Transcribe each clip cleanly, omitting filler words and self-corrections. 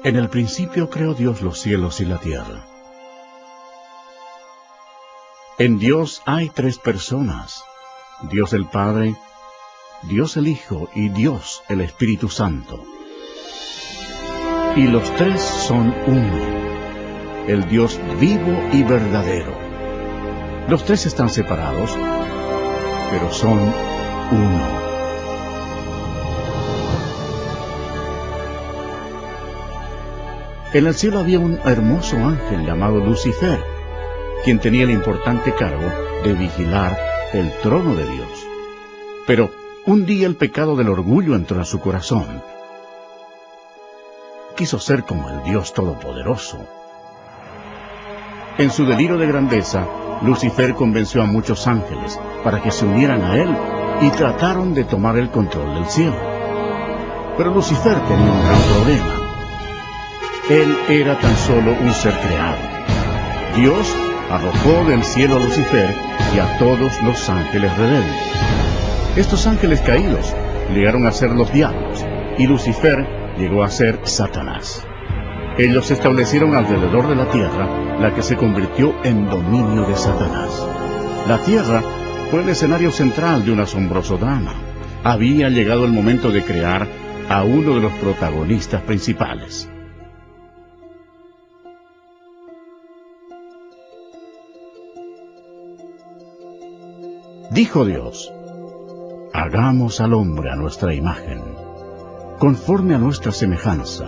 En el principio creó Dios los cielos y la tierra. En Dios hay tres personas: Dios el Padre, Dios el Hijo y Dios el Espíritu Santo. Y los tres son uno, el Dios vivo y verdadero. Los tres están separados, pero son uno. En el cielo había un hermoso ángel llamado Lucifer, quien tenía el importante cargo de vigilar el trono de Dios. Pero un día el pecado del orgullo entró en su corazón. Quiso ser como el Dios Todopoderoso. En su delirio de grandeza, Lucifer convenció a muchos ángeles para que se unieran a él y trataron de tomar el control del cielo. Pero Lucifer tenía un gran problema. Él era tan solo un ser creado. Dios arrojó del cielo a Lucifer y a todos los ángeles rebeldes. Estos ángeles caídos llegaron a ser los diablos, y Lucifer llegó a ser Satanás. Ellos se establecieron alrededor de la tierra, la que se convirtió en dominio de Satanás. La tierra fue el escenario central de un asombroso drama. Había llegado el momento de crear a uno de los protagonistas principales. Dijo Dios: hagamos al hombre a nuestra imagen, conforme a nuestra semejanza,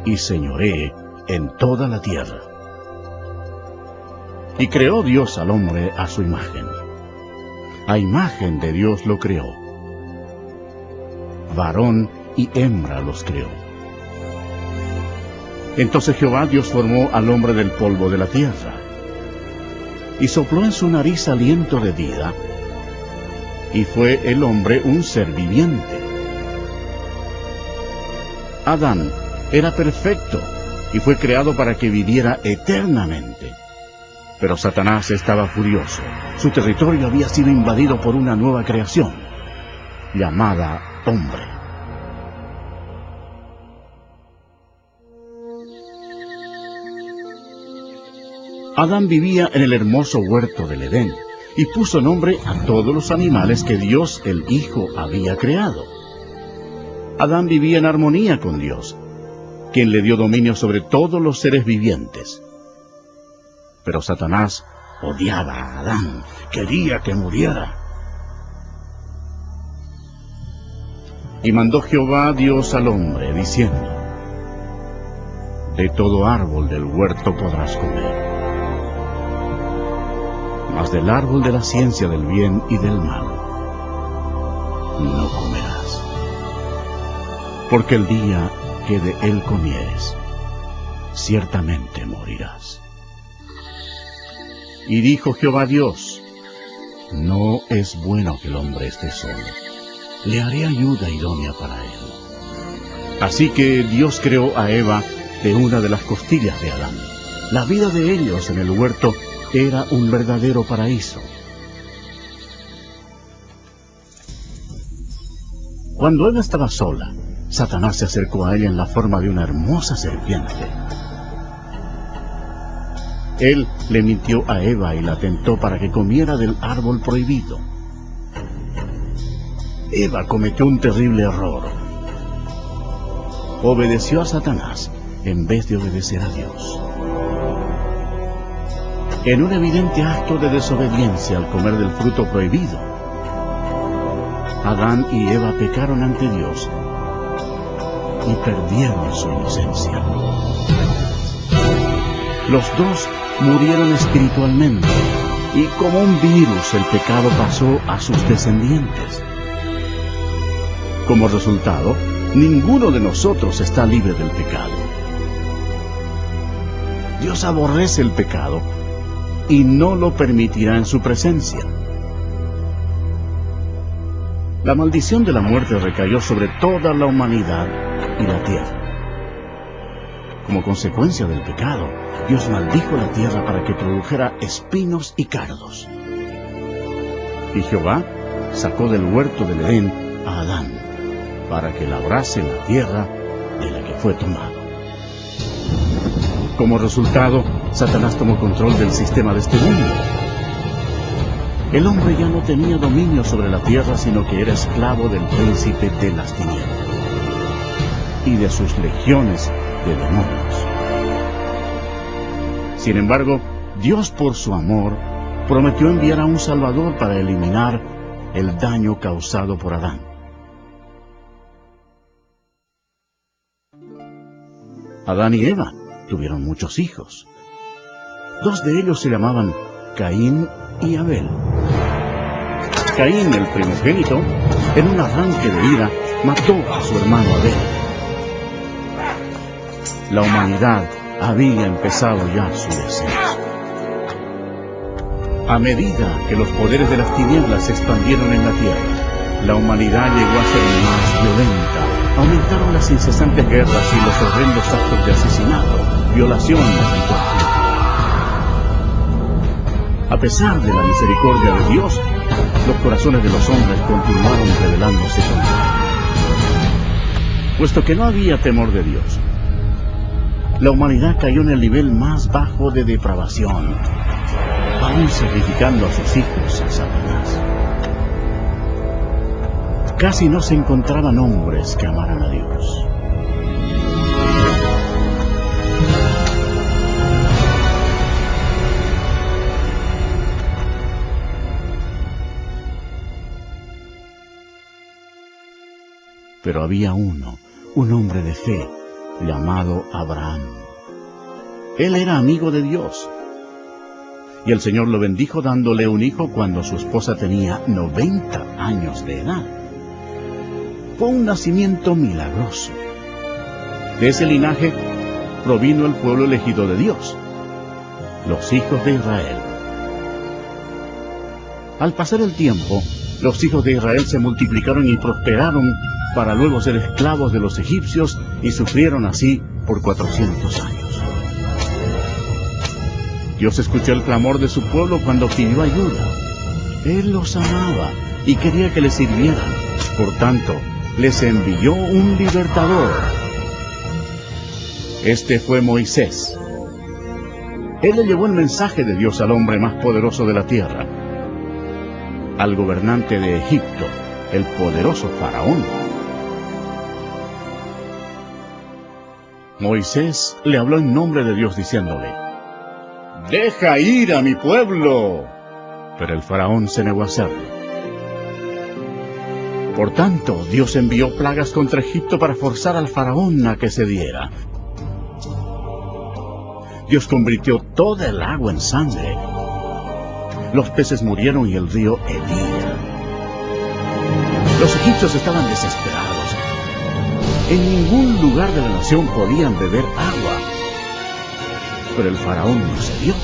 y señoree en toda la tierra. Y creó Dios al hombre a su imagen. A imagen de Dios lo creó. Varón y hembra los creó. Entonces Jehová Dios formó al hombre del polvo de la tierra, y sopló en su nariz aliento de vida, y fue el hombre un ser viviente. Adán era perfecto y fue creado para que viviera eternamente. Pero Satanás estaba furioso. Su territorio había sido invadido por una nueva creación, llamada hombre. Adán vivía en el hermoso huerto del Edén, y puso nombre a todos los animales que Dios el Hijo había creado. Adán vivía en armonía con Dios, quien le dio dominio sobre todos los seres vivientes. Pero Satanás odiaba a Adán, quería que muriera. Y mandó Jehová Dios al hombre, diciendo: de todo árbol del huerto podrás comer, mas del árbol de la ciencia del bien y del mal no comerás, porque el día que de él comieres, ciertamente morirás. Y dijo Jehová Dios: no es bueno que el hombre esté solo, le haré ayuda idónea para él. Así que Dios creó a Eva de una de las costillas de Adán. La vida de ellos en el huerto era un verdadero paraíso. Cuando Eva estaba sola, Satanás se acercó a ella en la forma de una hermosa serpiente. Él le mintió a Eva y la tentó para que comiera del árbol prohibido. Eva cometió un terrible error. Obedeció a Satanás en vez de obedecer a Dios. En un evidente acto de desobediencia al comer del fruto prohibido, Adán y Eva pecaron ante Dios y perdieron su inocencia. Los dos murieron espiritualmente, y como un virus el pecado pasó a sus descendientes. Como resultado, ninguno de nosotros está libre del pecado. Dios aborrece el pecado y no lo permitirá en su presencia. La maldición de la muerte recayó sobre toda la humanidad y la tierra. Como consecuencia del pecado, Dios maldijo la tierra para que produjera espinos y cardos. Y Jehová sacó del huerto del Edén a Adán, para que labrase la tierra de la que fue tomado. Como resultado, Satanás tomó control del sistema de este mundo. El hombre ya no tenía dominio sobre la tierra, sino que era esclavo del príncipe de las tinieblas y de sus legiones de demonios. Sin embargo, Dios, por su amor, prometió enviar a un Salvador para eliminar el daño causado por Adán. Adán y Eva tuvieron muchos hijos. 2 de ellos se llamaban Caín y Abel. Caín, el primogénito, en un arranque de ira, mató a su hermano Abel. La humanidad había empezado ya su descenso. A medida que los poderes de las tinieblas se expandieron en la tierra, la humanidad llegó a ser más violenta. Aumentaron las incesantes guerras y los horrendos actos de asesinato, violación y tortura. A pesar de la misericordia de Dios, los corazones de los hombres continuaron rebelándose contra él. Puesto que no había temor de Dios, la humanidad cayó en el nivel más bajo de depravación, aún sacrificando a sus hijos a Satanás. Casi no se encontraban hombres que amaran a Dios. Pero había un hombre de fe, llamado Abraham. Él era amigo de Dios. Y el Señor lo bendijo dándole un hijo cuando su esposa tenía 90 años de edad. Fue un nacimiento milagroso. De ese linaje provino el pueblo elegido de Dios, los hijos de Israel. Al pasar el tiempo, los hijos de Israel se multiplicaron y prosperaron para luego ser esclavos de los egipcios y sufrieron así por 400 años. Dios escuchó el clamor de su pueblo cuando pidió ayuda. Él los amaba y quería que le sirvieran. Por tanto, les envió un libertador. Este fue Moisés. Él le llevó el mensaje de Dios al hombre más poderoso de la tierra, al gobernante de Egipto, el poderoso faraón. Moisés le habló en nombre de Dios diciéndole: «Deja ir a mi pueblo». Pero el faraón se negó a hacerlo. Por tanto, Dios envió plagas contra Egipto para forzar al faraón a que cediera. Dios convirtió toda el agua en sangre. Los peces murieron y el río hedía. Los egipcios estaban desesperados. En ningún lugar de la nación podían beber agua. Pero el faraón no cedió.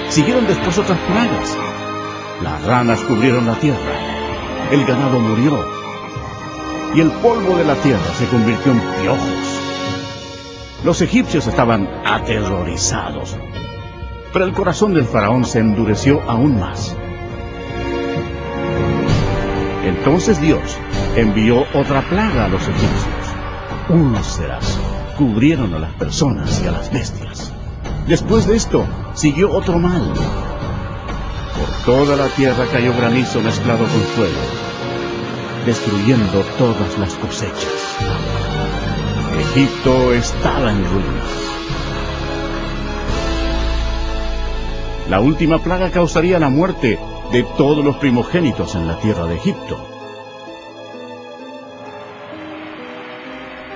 Siguieron después otras plagas. Las ranas cubrieron la tierra. El ganado murió. Y el polvo de la tierra se convirtió en piojos. Los egipcios estaban aterrorizados. Pero el corazón del faraón se endureció aún más. Entonces Dios envió otra plaga a los egipcios. Úlceras cubrieron a las personas y a las bestias. Después de esto, siguió otro mal. Por toda la tierra cayó granizo mezclado con fuego, destruyendo todas las cosechas. Egipto estaba en ruinas. La última plaga causaría la muerte de todos los primogénitos en la tierra de Egipto.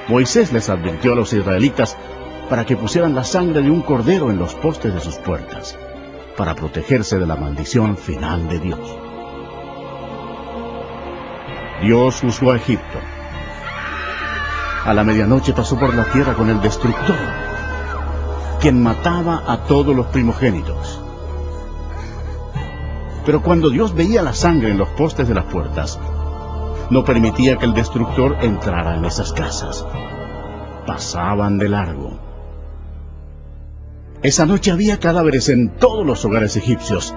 Moisés les advirtió a los israelitas para que pusieran la sangre de un cordero en los postes de sus puertas, para protegerse de la maldición final de Dios. Dios juzgó a Egipto. A la medianoche pasó por la tierra con el destructor, quien mataba a todos los primogénitos. Pero cuando Dios veía la sangre en los postes de las puertas, no permitía que el destructor entrara en esas casas. Pasaban de largo. Esa noche había cadáveres en todos los hogares egipcios.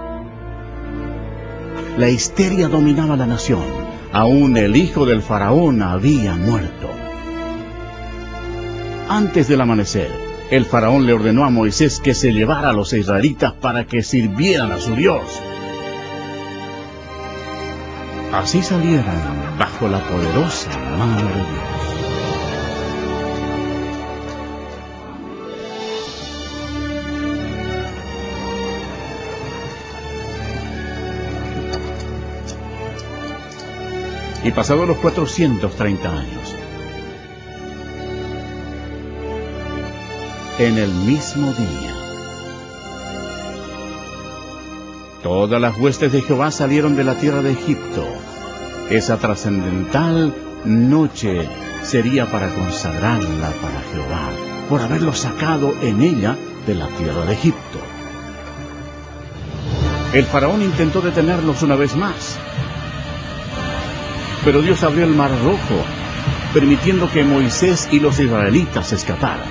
La histeria dominaba la nación. Aún el hijo del faraón había muerto. Antes del amanecer, el faraón le ordenó a Moisés que se llevara a los israelitas para que sirvieran a su Dios. Así salieran bajo la poderosa mano de Dios. Y pasados los 430 años, en el mismo día, todas las huestes de Jehová salieron de la tierra de Egipto. Esa trascendental noche sería para consagrarla para Jehová, por haberlo sacado en ella de la tierra de Egipto. El faraón intentó detenerlos una vez más, pero Dios abrió el mar rojo, permitiendo que Moisés y los israelitas escaparan.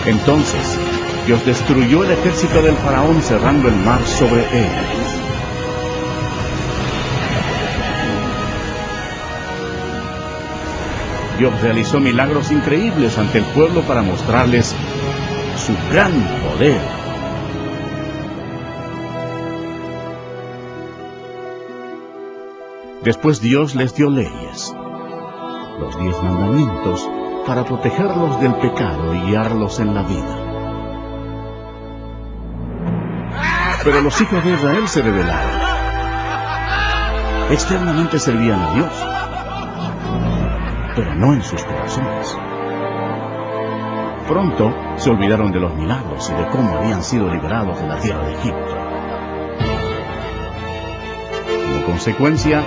Entonces, Dios destruyó el ejército del faraón cerrando el mar sobre ellos. Dios realizó milagros increíbles ante el pueblo para mostrarles su gran poder. Después Dios les dio leyes, los 10 mandamientos, para protegerlos del pecado y guiarlos en la vida. Pero los hijos de Israel se rebelaron. Externamente servían a Dios, pero no en sus corazones. Pronto se olvidaron de los milagros y de cómo habían sido liberados de la tierra de Egipto. Como consecuencia,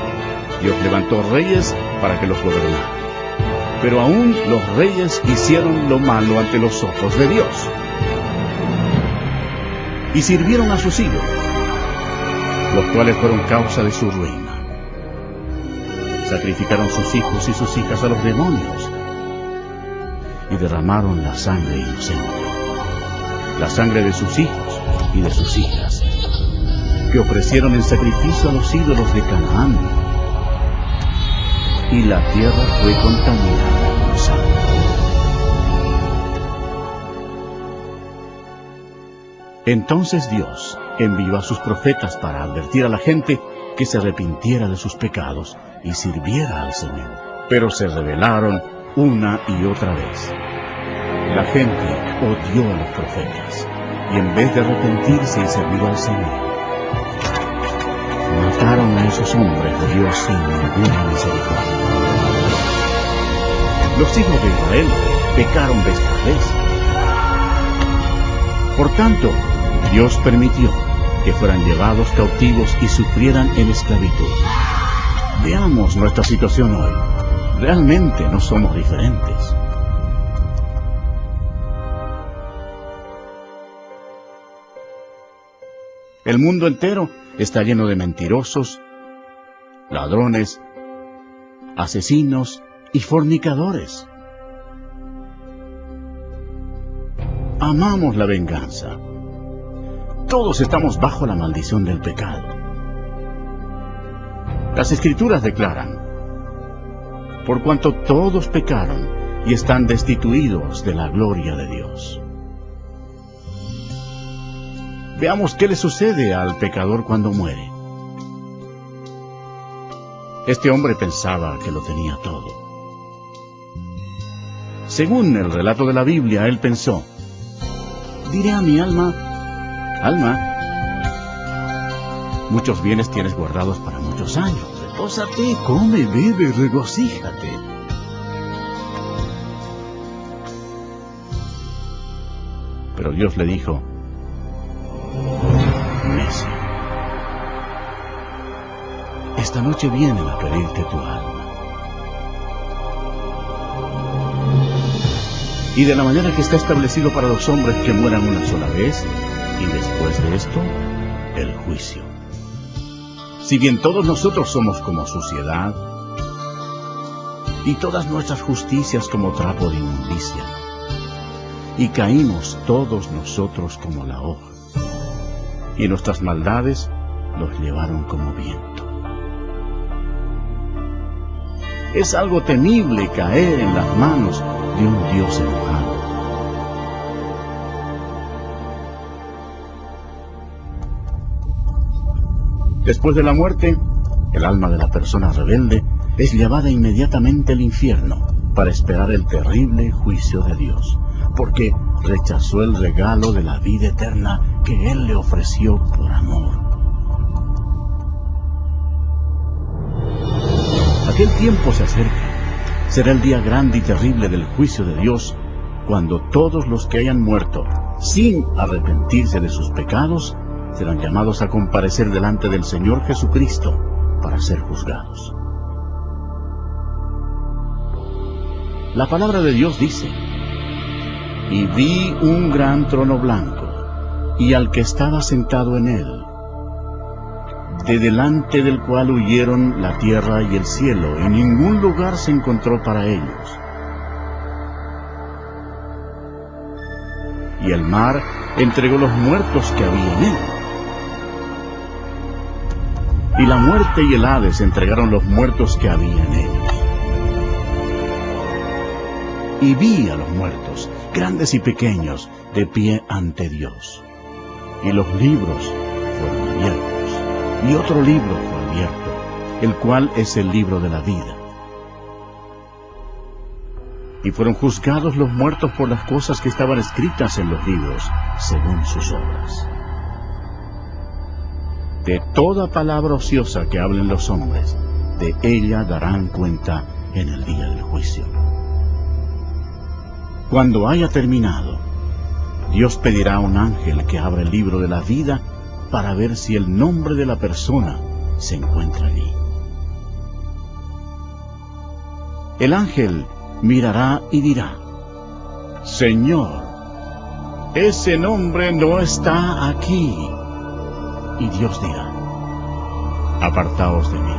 Dios levantó reyes para que los gobernaran. Pero aún los reyes hicieron lo malo ante los ojos de Dios. Y sirvieron a sus ídolos, los cuales fueron causa de su ruina. Sacrificaron sus hijos y sus hijas a los demonios y derramaron la sangre inocente, la sangre de sus hijos y de sus hijas, que ofrecieron en sacrificio a los ídolos de Canaán. Y la tierra fue contaminada con sangre. Entonces Dios envió a sus profetas para advertir a la gente que se arrepintiera de sus pecados y sirviera al Señor. Pero se rebelaron una y otra vez. La gente odió a los profetas, y en vez de arrepentirse y servir al Señor, mataron a esos hombres de Dios sin ninguna misericordia. Los hijos de Israel pecaron vez tras vez. Por tanto, Dios permitió que fueran llevados cautivos y sufrieran en esclavitud. Veamos nuestra situación hoy. Realmente no somos diferentes. El mundo entero está lleno de mentirosos, ladrones, asesinos y fornicadores. Amamos la venganza. Todos estamos bajo la maldición del pecado. Las Escrituras declaran: por cuanto todos pecaron y están destituidos de la gloria de Dios. Veamos qué le sucede al pecador cuando muere. Este hombre pensaba que lo tenía todo. Según el relato de la Biblia, él pensó: diré a mi alma, alma, muchos bienes tienes guardados para muchos años. Repósate, come, bebe, regocíjate. Pero Dios le dijo: necio, esta noche vienen a pedirte tu alma. Y de la manera que está establecido para los hombres que mueran una sola vez, y después de esto, el juicio. Si bien todos nosotros somos como suciedad, y todas nuestras justicias como trapo de inmundicia, y caímos todos nosotros como la hoja, y nuestras maldades los llevaron como viento. Es algo temible caer en las manos de un Dios enojado. Después de la muerte, el alma de la persona rebelde es llevada inmediatamente al infierno para esperar el terrible juicio de Dios, porque rechazó el regalo de la vida eterna que Él le ofreció por amor. Aquel tiempo se acerca. Será el día grande y terrible del juicio de Dios, cuando todos los que hayan muerto sin arrepentirse de sus pecados serán llamados a comparecer delante del Señor Jesucristo para ser juzgados. La palabra de Dios dice: y vi un gran trono blanco, y al que estaba sentado en él, de delante del cual huyeron la tierra y el cielo, y ningún lugar se encontró para ellos. Y el mar entregó los muertos que había en él. Y la muerte y el Hades entregaron los muertos que había en ellos. Y vi a los muertos, grandes y pequeños, de pie ante Dios. Y los libros fueron abiertos. Y otro libro fue abierto, el cual es el libro de la vida. Y fueron juzgados los muertos por las cosas que estaban escritas en los libros, según sus obras. De toda palabra ociosa que hablen los hombres, de ella darán cuenta en el día del juicio. Cuando haya terminado, Dios pedirá a un ángel que abra el libro de la vida para ver si el nombre de la persona se encuentra allí. El ángel mirará y dirá: Señor, ese nombre no está aquí. Y Dios dirá: apartaos de mí,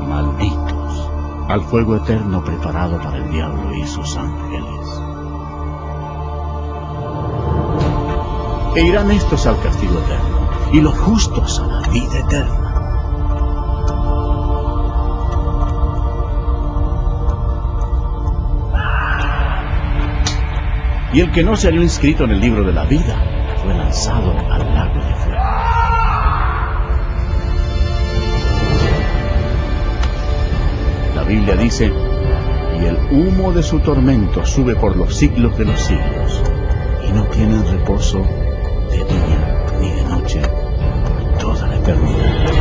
malditos, al fuego eterno preparado para el diablo y sus ángeles. E irán estos al castigo eterno, y los justos a la vida eterna. Y el que no se halló inscrito en el libro de la vida fue lanzado al lago de fuego. La Biblia dice: y el humo de su tormento sube por los siglos de los siglos, y no tienen reposo de día ni de noche por toda la eternidad.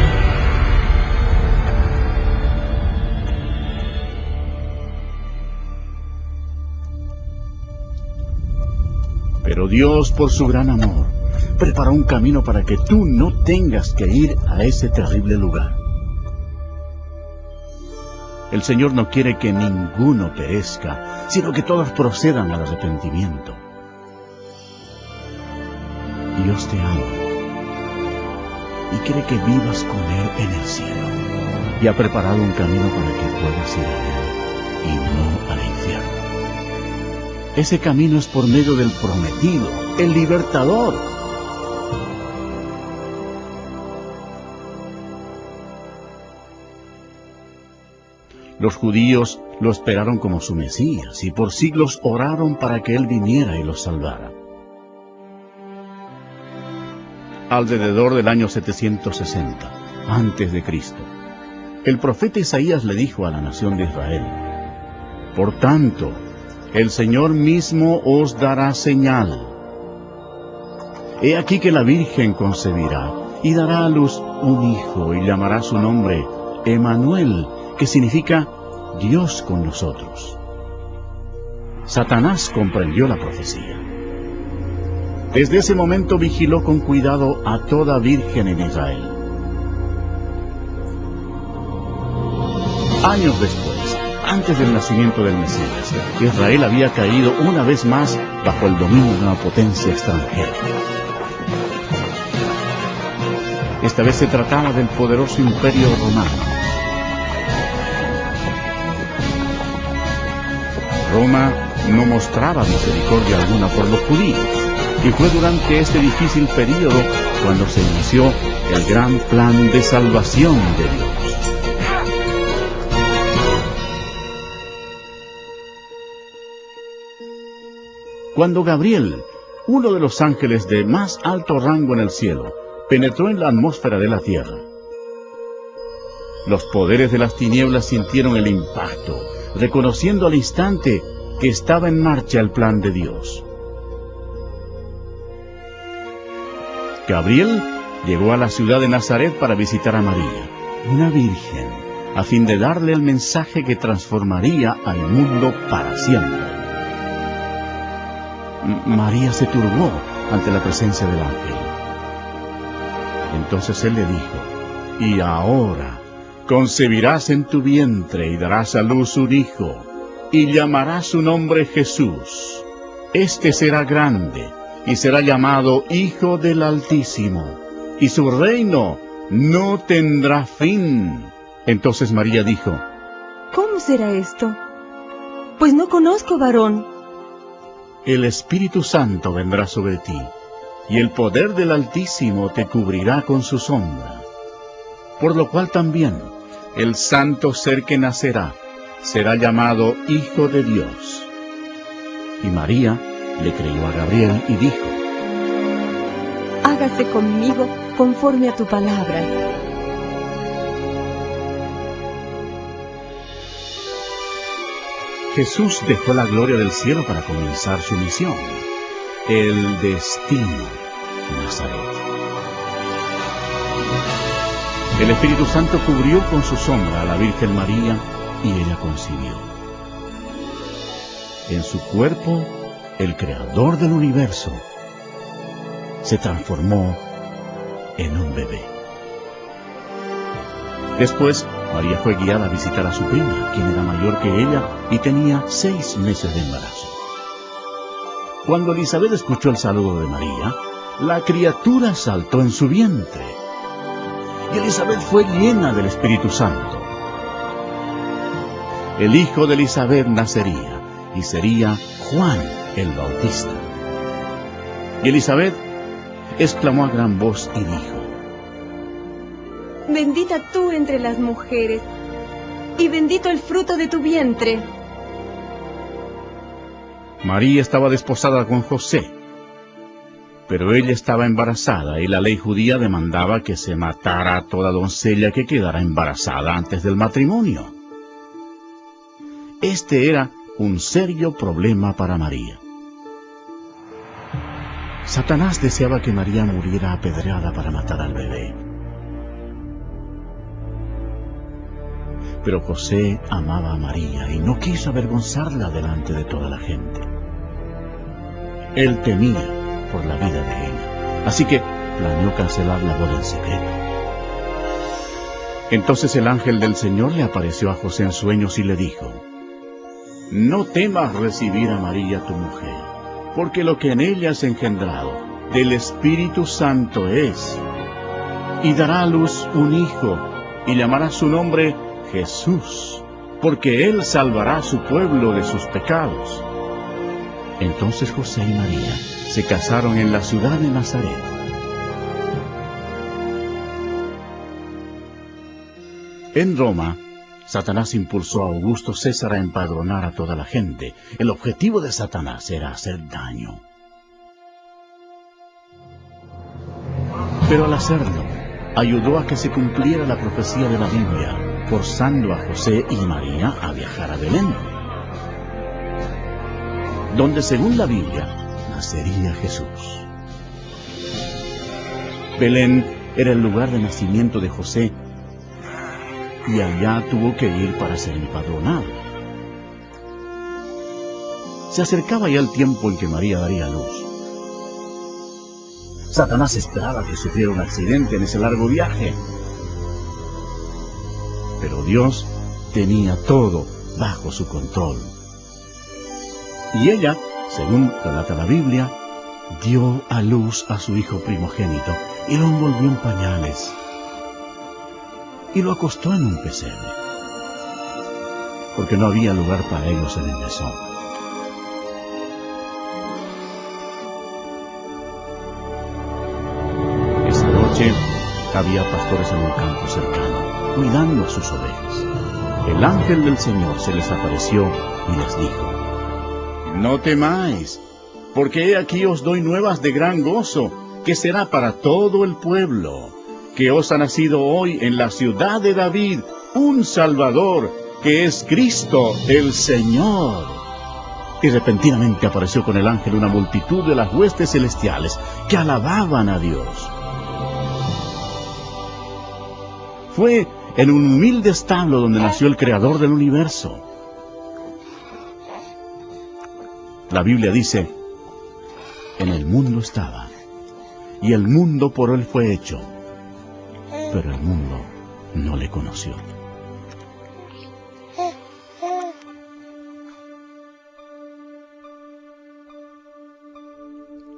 Pero Dios, por su gran amor, preparó un camino para que tú no tengas que ir a ese terrible lugar. El Señor no quiere que ninguno perezca, sino que todos procedan al arrepentimiento. Dios te ama y quiere que vivas con Él en el cielo, y ha preparado un camino para que puedas ir a Él y no al infierno. Ese camino es por medio del prometido, el libertador. Los judíos lo esperaron como su Mesías, y por siglos oraron para que Él viniera y los salvara. Alrededor del año 760, antes de Cristo, el profeta Isaías le dijo a la nación de Israel: por tanto, el Señor mismo os dará señal. He aquí que la Virgen concebirá y dará a luz un hijo, y llamará su nombre Emmanuel, que significa Dios con nosotros. Satanás comprendió la profecía. Desde ese momento vigiló con cuidado a toda virgen en Israel. Años después, antes del nacimiento del Mesías, Israel había caído una vez más bajo el dominio de una potencia extranjera. Esta vez se trataba del poderoso imperio romano. Roma no mostraba misericordia alguna por los judíos, y fue durante este difícil período cuando se inició el gran plan de salvación de Dios. Cuando Gabriel, uno de los ángeles de más alto rango en el cielo, penetró en la atmósfera de la tierra, los poderes de las tinieblas sintieron el impacto, reconociendo al instante que estaba en marcha el plan de Dios. Gabriel llegó a la ciudad de Nazaret para visitar a María, una virgen, a fin de darle el mensaje que transformaría al mundo para siempre. María se turbó ante la presencia del ángel. Entonces él le dijo: «Y ahora concebirás en tu vientre y darás a luz un hijo, y llamarás su nombre Jesús. Este será grande, y será llamado Hijo del Altísimo, y su reino no tendrá fin». Entonces María dijo: «¿Cómo será esto? Pues no conozco varón». «El Espíritu Santo vendrá sobre ti, y el poder del Altísimo te cubrirá con su sombra. Por lo cual también el santo ser que nacerá será llamado Hijo de Dios». Y María le creyó a Gabriel y dijo: «Hágase conmigo conforme a tu palabra». Jesús dejó la gloria del cielo para comenzar su misión, el destino de Nazaret. El Espíritu Santo cubrió con su sombra a la Virgen María y ella concibió. En su cuerpo, el Creador del universo se transformó en un bebé. Después, María fue guiada a visitar a su prima, quien era mayor que ella y tenía 6 meses de embarazo. Cuando Elisabet escuchó el saludo de María, la criatura saltó en su vientre. Y Elisabet fue llena del Espíritu Santo. El hijo de Elisabet nacería, y sería Juan el Bautista. Y Elisabet exclamó a gran voz y dijo: «Bendita tú entre las mujeres, y bendito el fruto de tu vientre». María estaba desposada con José, pero ella estaba embarazada, y la ley judía demandaba que se matara a toda doncella que quedara embarazada antes del matrimonio. Este era un serio problema para María. Satanás deseaba que María muriera apedreada para matar al bebé. Pero José amaba a María y no quiso avergonzarla delante de toda la gente. Él temía por la vida de ella, así que planeó cancelar la boda en secreto. Entonces el ángel del Señor le apareció a José en sueños y le dijo: «No temas recibir a María tu mujer, porque lo que en ella has engendrado del Espíritu Santo es, y dará a luz un hijo, y llamará su nombre Jesús, porque él salvará a su pueblo de sus pecados». Entonces José y María se casaron en la ciudad de Nazaret. En Roma, Satanás impulsó a Augusto César a empadronar a toda la gente. El objetivo de Satanás era hacer daño. Pero al hacerlo, ayudó a que se cumpliera la profecía de la Biblia, forzando a José y María a viajar a Belén, donde según la Biblia nacería Jesús. Belén era el lugar de nacimiento de José, y allá tuvo que ir para ser empadronado. Se acercaba ya el tiempo en que María daría luz. Satanás esperaba que sufriera un accidente en ese largo viaje, pero Dios tenía todo bajo su control. Y ella, según relata la Biblia, dio a luz a su hijo primogénito y lo envolvió en pañales y lo acostó en un pesebre, porque no había lugar para ellos en el mesón. Esa noche había pastores en un campo cercano, cuidando a sus ovejas. El ángel del Señor se les apareció y les dijo: «No temáis, porque he aquí os doy nuevas de gran gozo, que será para todo el pueblo, que os ha nacido hoy en la ciudad de David un Salvador, que es Cristo el Señor. Y repentinamente apareció con el ángel una multitud de las huestes celestiales, que alababan a Dios. Fue en un humilde establo donde nació el Creador del universo. La Biblia dice: en el mundo estaba, y el mundo por él fue hecho, pero el mundo no le conoció.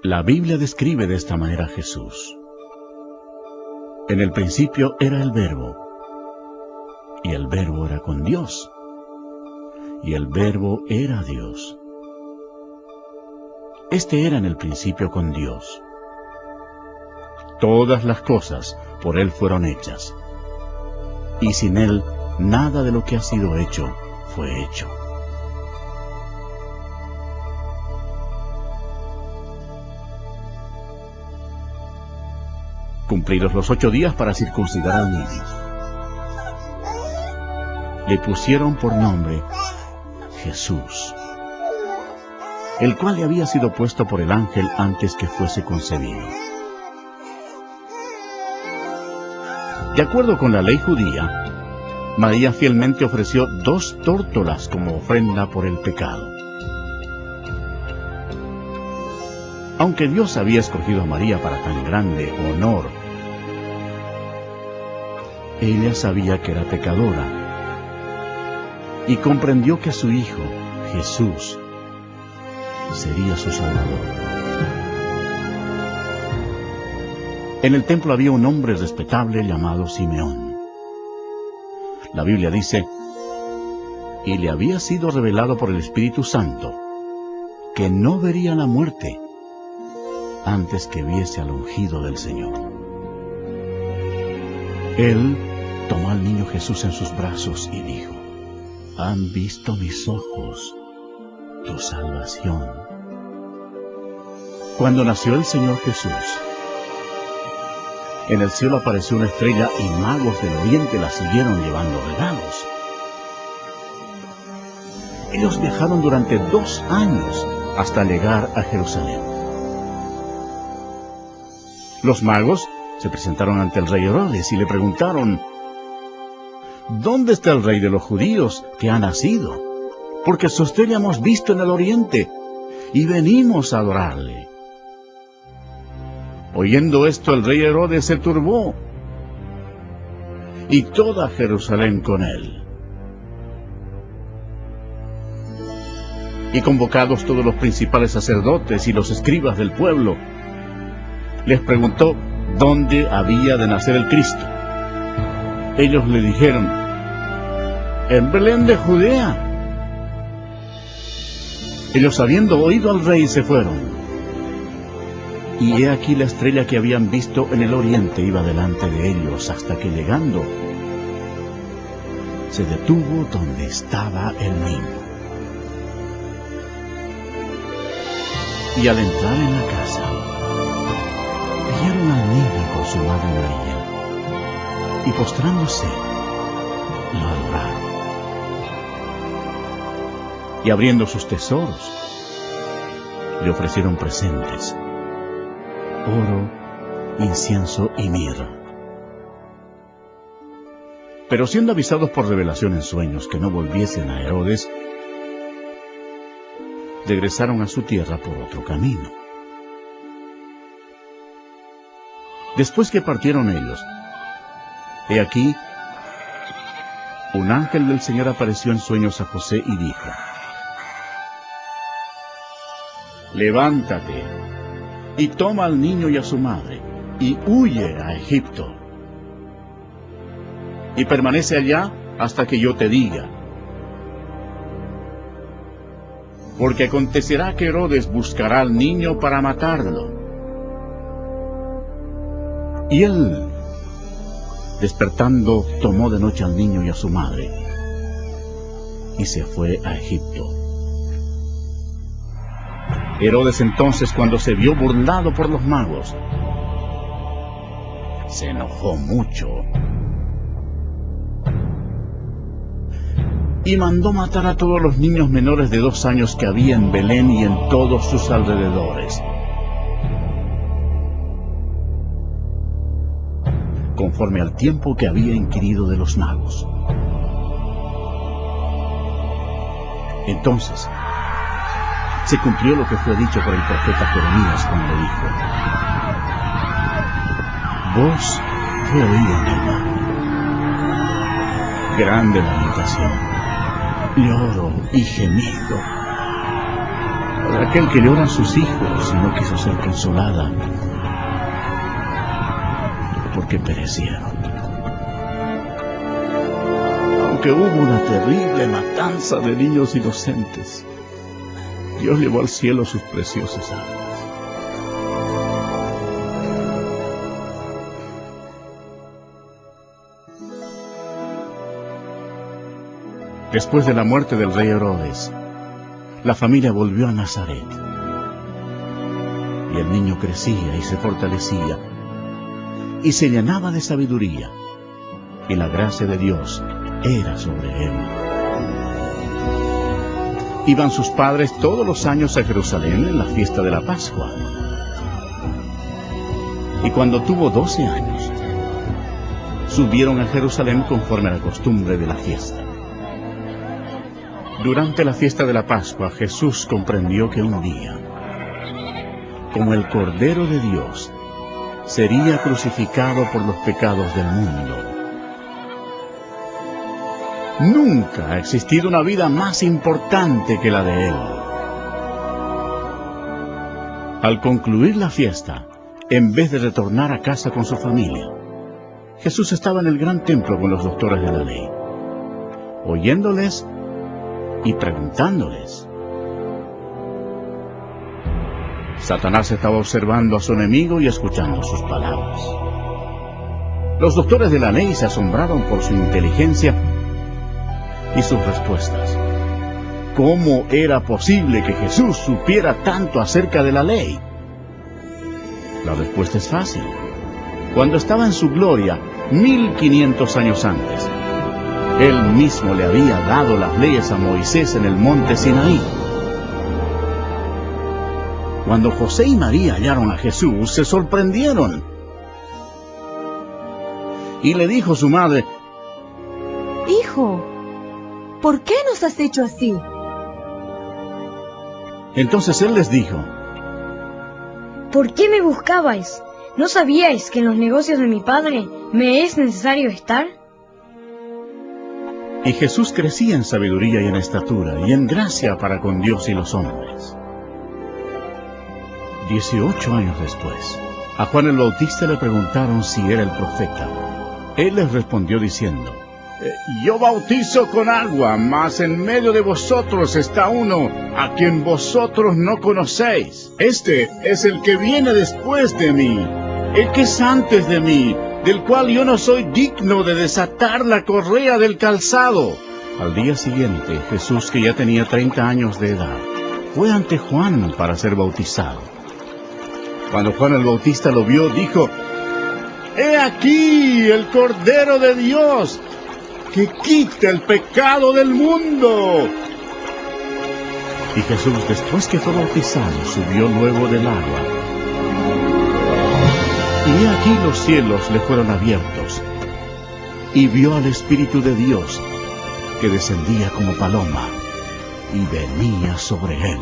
La Biblia describe de esta manera a Jesús. En el principio era el Verbo, y el Verbo era con Dios, y el Verbo era Dios. Este era en el principio con Dios. Todas las cosas por Él fueron hechas, y sin Él nada de lo que ha sido hecho fue hecho. Cumplidos los 8 días para circuncidar al niño, le pusieron por nombre Jesús, el cual le había sido puesto por el ángel antes que fuese concebido. De acuerdo con la ley judía, María fielmente ofreció 2 tórtolas como ofrenda por el pecado. Aunque Dios había escogido a María para tan grande honor, ella sabía que era pecadora y comprendió que su Hijo, Jesús, sería su Salvador. En el templo había un hombre respetable llamado Simeón. La Biblia dice: y le había sido revelado por el Espíritu Santo que no vería la muerte antes que viese al ungido del Señor. Él tomó al niño Jesús en sus brazos y dijo: han visto mis ojos tu salvación. Cuando nació el Señor Jesús, en el cielo apareció una estrella y magos del oriente la siguieron llevando regalos. Ellos viajaron durante 2 años hasta llegar a Jerusalén. Los magos se presentaron ante el rey Herodes y le preguntaron: ¿dónde está el rey de los judíos que ha nacido? Porque su estrella hemos visto en el oriente y venimos a adorarle. Oyendo esto, el rey Herodes se turbó, y toda Jerusalén con él. Y convocados todos los principales sacerdotes y los escribas del pueblo, les preguntó dónde había de nacer el Cristo. Ellos le dijeron: en Belén de Judea. Ellos, habiendo oído al rey, se fueron. Y he aquí la estrella que habían visto en el oriente iba delante de ellos, hasta que llegando, se detuvo donde estaba el niño. Y al entrar en la casa, vieron al niño con su madre María, y postrándose, lo adoraron. Y abriendo sus tesoros, le ofrecieron presentes: oro, incienso y mirra. Pero siendo avisados por revelación en sueños que no volviesen a Herodes, regresaron a su tierra por otro camino. Después que partieron ellos, he aquí, un ángel del Señor apareció en sueños a José y dijo: levántate y toma al niño y a su madre, y huye a Egipto, y permanece allá hasta que yo te diga. Porque acontecerá que Herodes buscará al niño para matarlo. Y él, despertando, tomó de noche al niño y a su madre, y se fue a Egipto. Herodes entonces, cuando se vio burlado por los magos, se enojó mucho y mandó matar a todos los niños menores de 2 años que había en Belén y en todos sus alrededores, conforme al tiempo que había inquirido de los magos. Entonces se cumplió lo que fue dicho por el profeta Jeremías cuando dijo: voz fue oída en el mar, grande lamentación, lloro y gemido, por aquel que llora a sus hijos y no quiso ser consolada, porque perecieron. Aunque hubo una terrible matanza de niños inocentes, Dios llevó al cielo sus preciosas almas. Después de la muerte del rey Herodes, la familia volvió a Nazaret. Y el niño crecía y se fortalecía, y se llenaba de sabiduría, y la gracia de Dios era sobre él. Iban sus padres todos los años a Jerusalén en la fiesta de la Pascua. Y cuando tuvo 12 años, subieron a Jerusalén conforme a la costumbre de la fiesta. Durante la fiesta de la Pascua, Jesús comprendió que un día, como el Cordero de Dios, sería crucificado por los pecados del mundo. Nunca ha existido una vida más importante que la de él. Al concluir la fiesta, en vez de retornar a casa con su familia, Jesús estaba en el gran templo con los doctores de la ley, oyéndoles y preguntándoles. Satanás estaba observando a su enemigo y escuchando sus palabras. Los doctores de la ley se asombraron por su inteligencia y sus respuestas. ¿Cómo era posible que Jesús supiera tanto acerca de la ley? La respuesta es fácil. Cuando estaba en su gloria, 1500 años antes, Él mismo le había dado las leyes a Moisés en el monte Sinaí. Cuando José y María hallaron a Jesús, se sorprendieron. Y le dijo su madre: Hijo, ¿por qué nos has hecho así? Entonces él les dijo: ¿por qué me buscabais? ¿No sabíais que en los negocios de mi padre me es necesario estar? Y Jesús crecía en sabiduría y en estatura, y en gracia para con Dios y los hombres. 18 años después, a Juan el Bautista le preguntaron si era el profeta. Él les respondió diciendo: yo bautizo con agua, mas en medio de vosotros está uno a quien vosotros no conocéis. Este es el que viene después de mí, el que es antes de mí, del cual yo no soy digno de desatar la correa del calzado. Al día siguiente, Jesús, que ya tenía 30 años de edad, fue ante Juan para ser bautizado. Cuando Juan el Bautista lo vio, dijo: ¡he aquí el Cordero de Dios, que quita el pecado del mundo! Y Jesús, después que fue bautizado, subió luego del agua. Y he aquí los cielos le fueron abiertos, y vio al Espíritu de Dios, que descendía como paloma, y venía sobre él.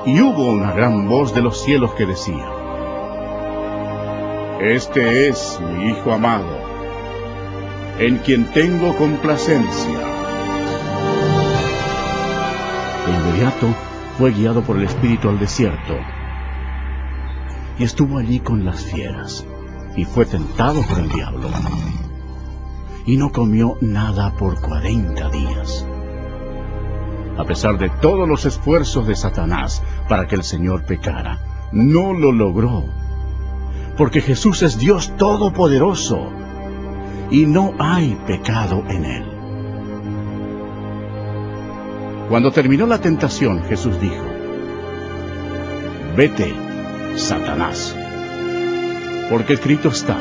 Y hubo una gran voz de los cielos que decía: este es mi Hijo amado, en quien tengo complacencia. De inmediato fue guiado por el Espíritu al desierto, y estuvo allí con las fieras, y fue tentado por el diablo, y no comió nada por 40 días. A pesar de todos los esfuerzos de Satanás para que el Señor pecara, no lo logró, porque Jesús es Dios Todopoderoso, y no hay pecado en él. Cuando terminó la tentación, Jesús dijo: vete, Satanás. Porque escrito está,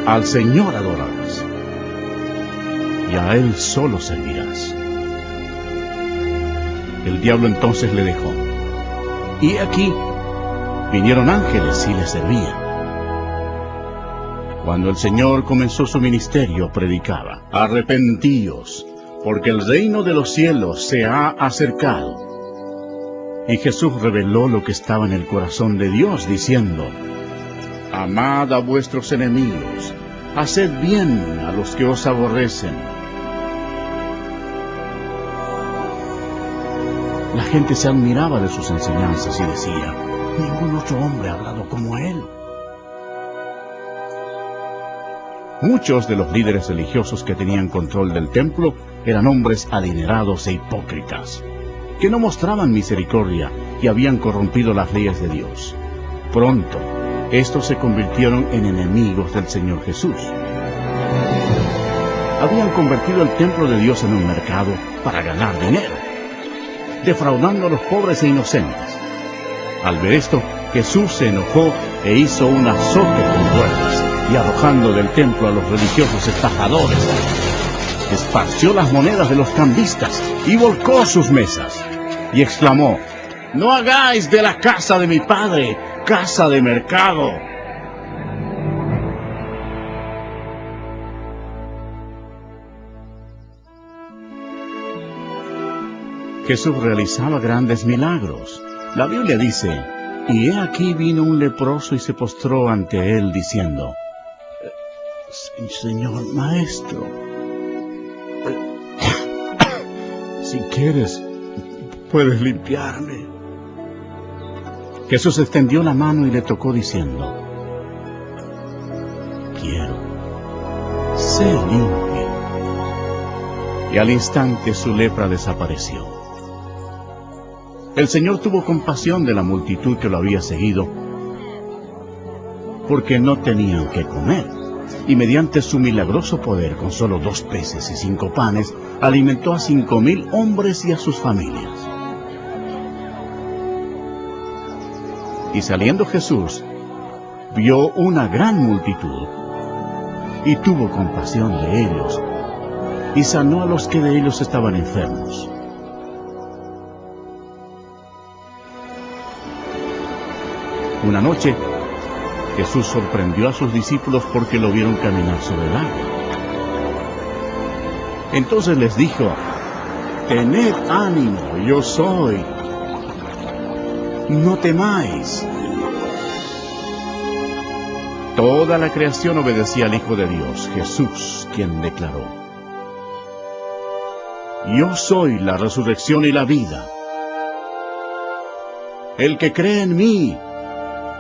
al Señor adorarás, y a Él solo servirás. El diablo entonces le dejó. Y aquí vinieron ángeles y le servían. Cuando el Señor comenzó su ministerio, predicaba: arrepentíos, porque el reino de los cielos se ha acercado. Y Jesús reveló lo que estaba en el corazón de Dios, diciendo: amad a vuestros enemigos, haced bien a los que os aborrecen. La gente se admiraba de sus enseñanzas y decía: ningún otro hombre ha hablado como él. Muchos de los líderes religiosos que tenían control del templo eran hombres adinerados e hipócritas, que no mostraban misericordia y habían corrompido las leyes de Dios. Pronto, estos se convirtieron en enemigos del Señor Jesús. Habían convertido el templo de Dios en un mercado para ganar dinero, defraudando a los pobres e inocentes. Al ver esto, Jesús se enojó e hizo un azote con cuerdas, y arrojando del templo a los religiosos estafadores, esparció las monedas de los cambistas y volcó sus mesas, y exclamó: no hagáis de la casa de mi padre casa de mercado. Jesús realizaba grandes milagros. La Biblia dice: y he aquí vino un leproso y se postró ante él diciendo: Señor Maestro, si quieres, puedes limpiarme. Jesús extendió la mano y le tocó diciendo: quiero, sé limpio. Y al instante su lepra desapareció. El Señor tuvo compasión de la multitud que lo había seguido, porque no tenían qué comer, y mediante su milagroso poder, con solo 2 peces y 5 panes, alimentó a 5,000 hombres y a sus familias. Y saliendo Jesús, vio una gran multitud, y tuvo compasión de ellos, y sanó a los que de ellos estaban enfermos. Una noche, Jesús sorprendió a sus discípulos porque lo vieron caminar sobre el agua. Entonces les dijo: tened ánimo, yo soy, no temáis. Toda la creación obedecía al Hijo de Dios, Jesús, quien declaró: yo soy la resurrección y la vida. El que cree en mí,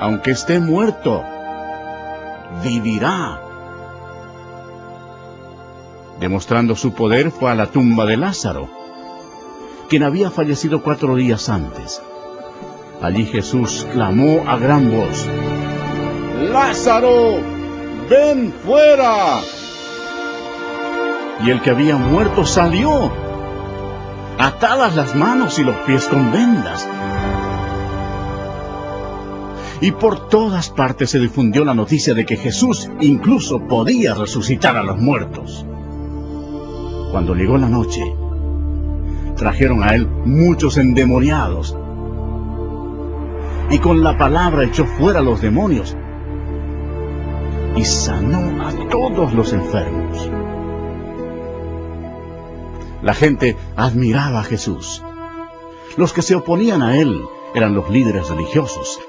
aunque esté muerto, vivirá. Demostrando su poder, fue a la tumba de Lázaro, quien había fallecido 4 días antes. Allí Jesús clamó a gran voz: ¡Lázaro, ven fuera! Y el que había muerto salió, atadas las manos y los pies con vendas. Y por todas partes se difundió la noticia de que Jesús incluso podía resucitar a los muertos. Cuando llegó la noche, trajeron a él muchos endemoniados, y con la palabra echó fuera a los demonios, y sanó a todos los enfermos. La gente admiraba a Jesús. Los que se oponían a él eran los líderes religiosos,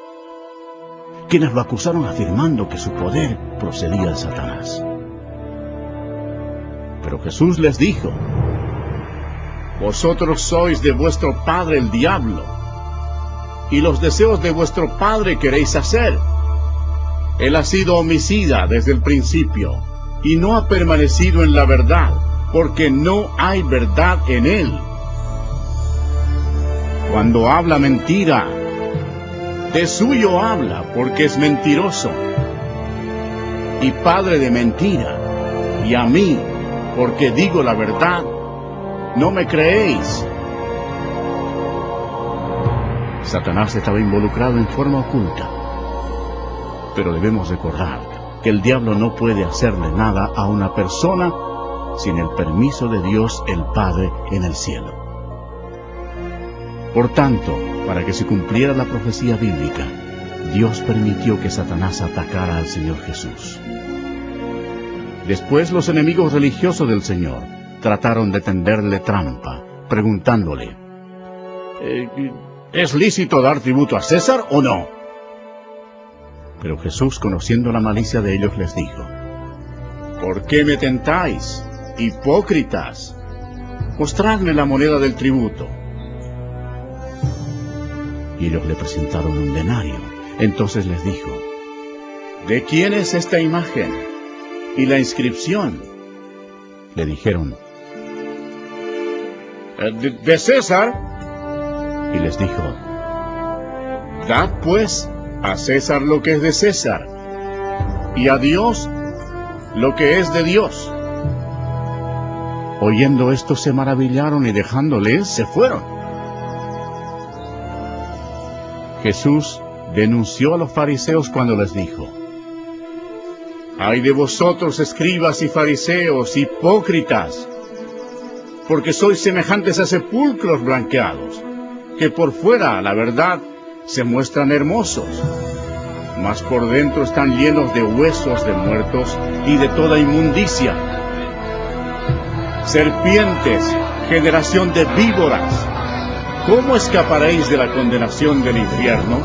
quienes lo acusaron afirmando que su poder procedía de Satanás. Pero Jesús les dijo: vosotros sois de vuestro padre el diablo, y los deseos de vuestro padre queréis hacer. Él ha sido homicida desde el principio, y no ha permanecido en la verdad, porque no hay verdad en él. Cuando habla mentira, de suyo habla, porque es mentiroso, y padre de mentira. Y a mí, porque digo la verdad, no me creéis. Satanás estaba involucrado en forma oculta. Pero debemos recordar que el diablo no puede hacerle nada a una persona sin el permiso de Dios el Padre en el cielo. Por tanto, para que se cumpliera la profecía bíblica, Dios permitió que Satanás atacara al Señor Jesús. Después los enemigos religiosos del Señor trataron de tenderle trampa, preguntándole, ¿es lícito dar tributo a César o no? Pero Jesús, conociendo la malicia de ellos, les dijo, ¿por qué me tentáis, hipócritas? Mostradme la moneda del tributo. Y ellos le presentaron un denario. Entonces les dijo, ¿de quién es esta imagen y la inscripción? Le dijeron, de César. Y les dijo, dad pues a César lo que es de César, y a Dios lo que es de Dios. Oyendo esto se maravillaron y dejándole se fueron. Jesús denunció a los fariseos cuando les dijo, ¡ay de vosotros, escribas y fariseos, hipócritas! Porque sois semejantes a sepulcros blanqueados, que por fuera, la verdad, se muestran hermosos, mas por dentro están llenos de huesos de muertos y de toda inmundicia. Serpientes, generación de víboras, ¿cómo escaparéis de la condenación del infierno?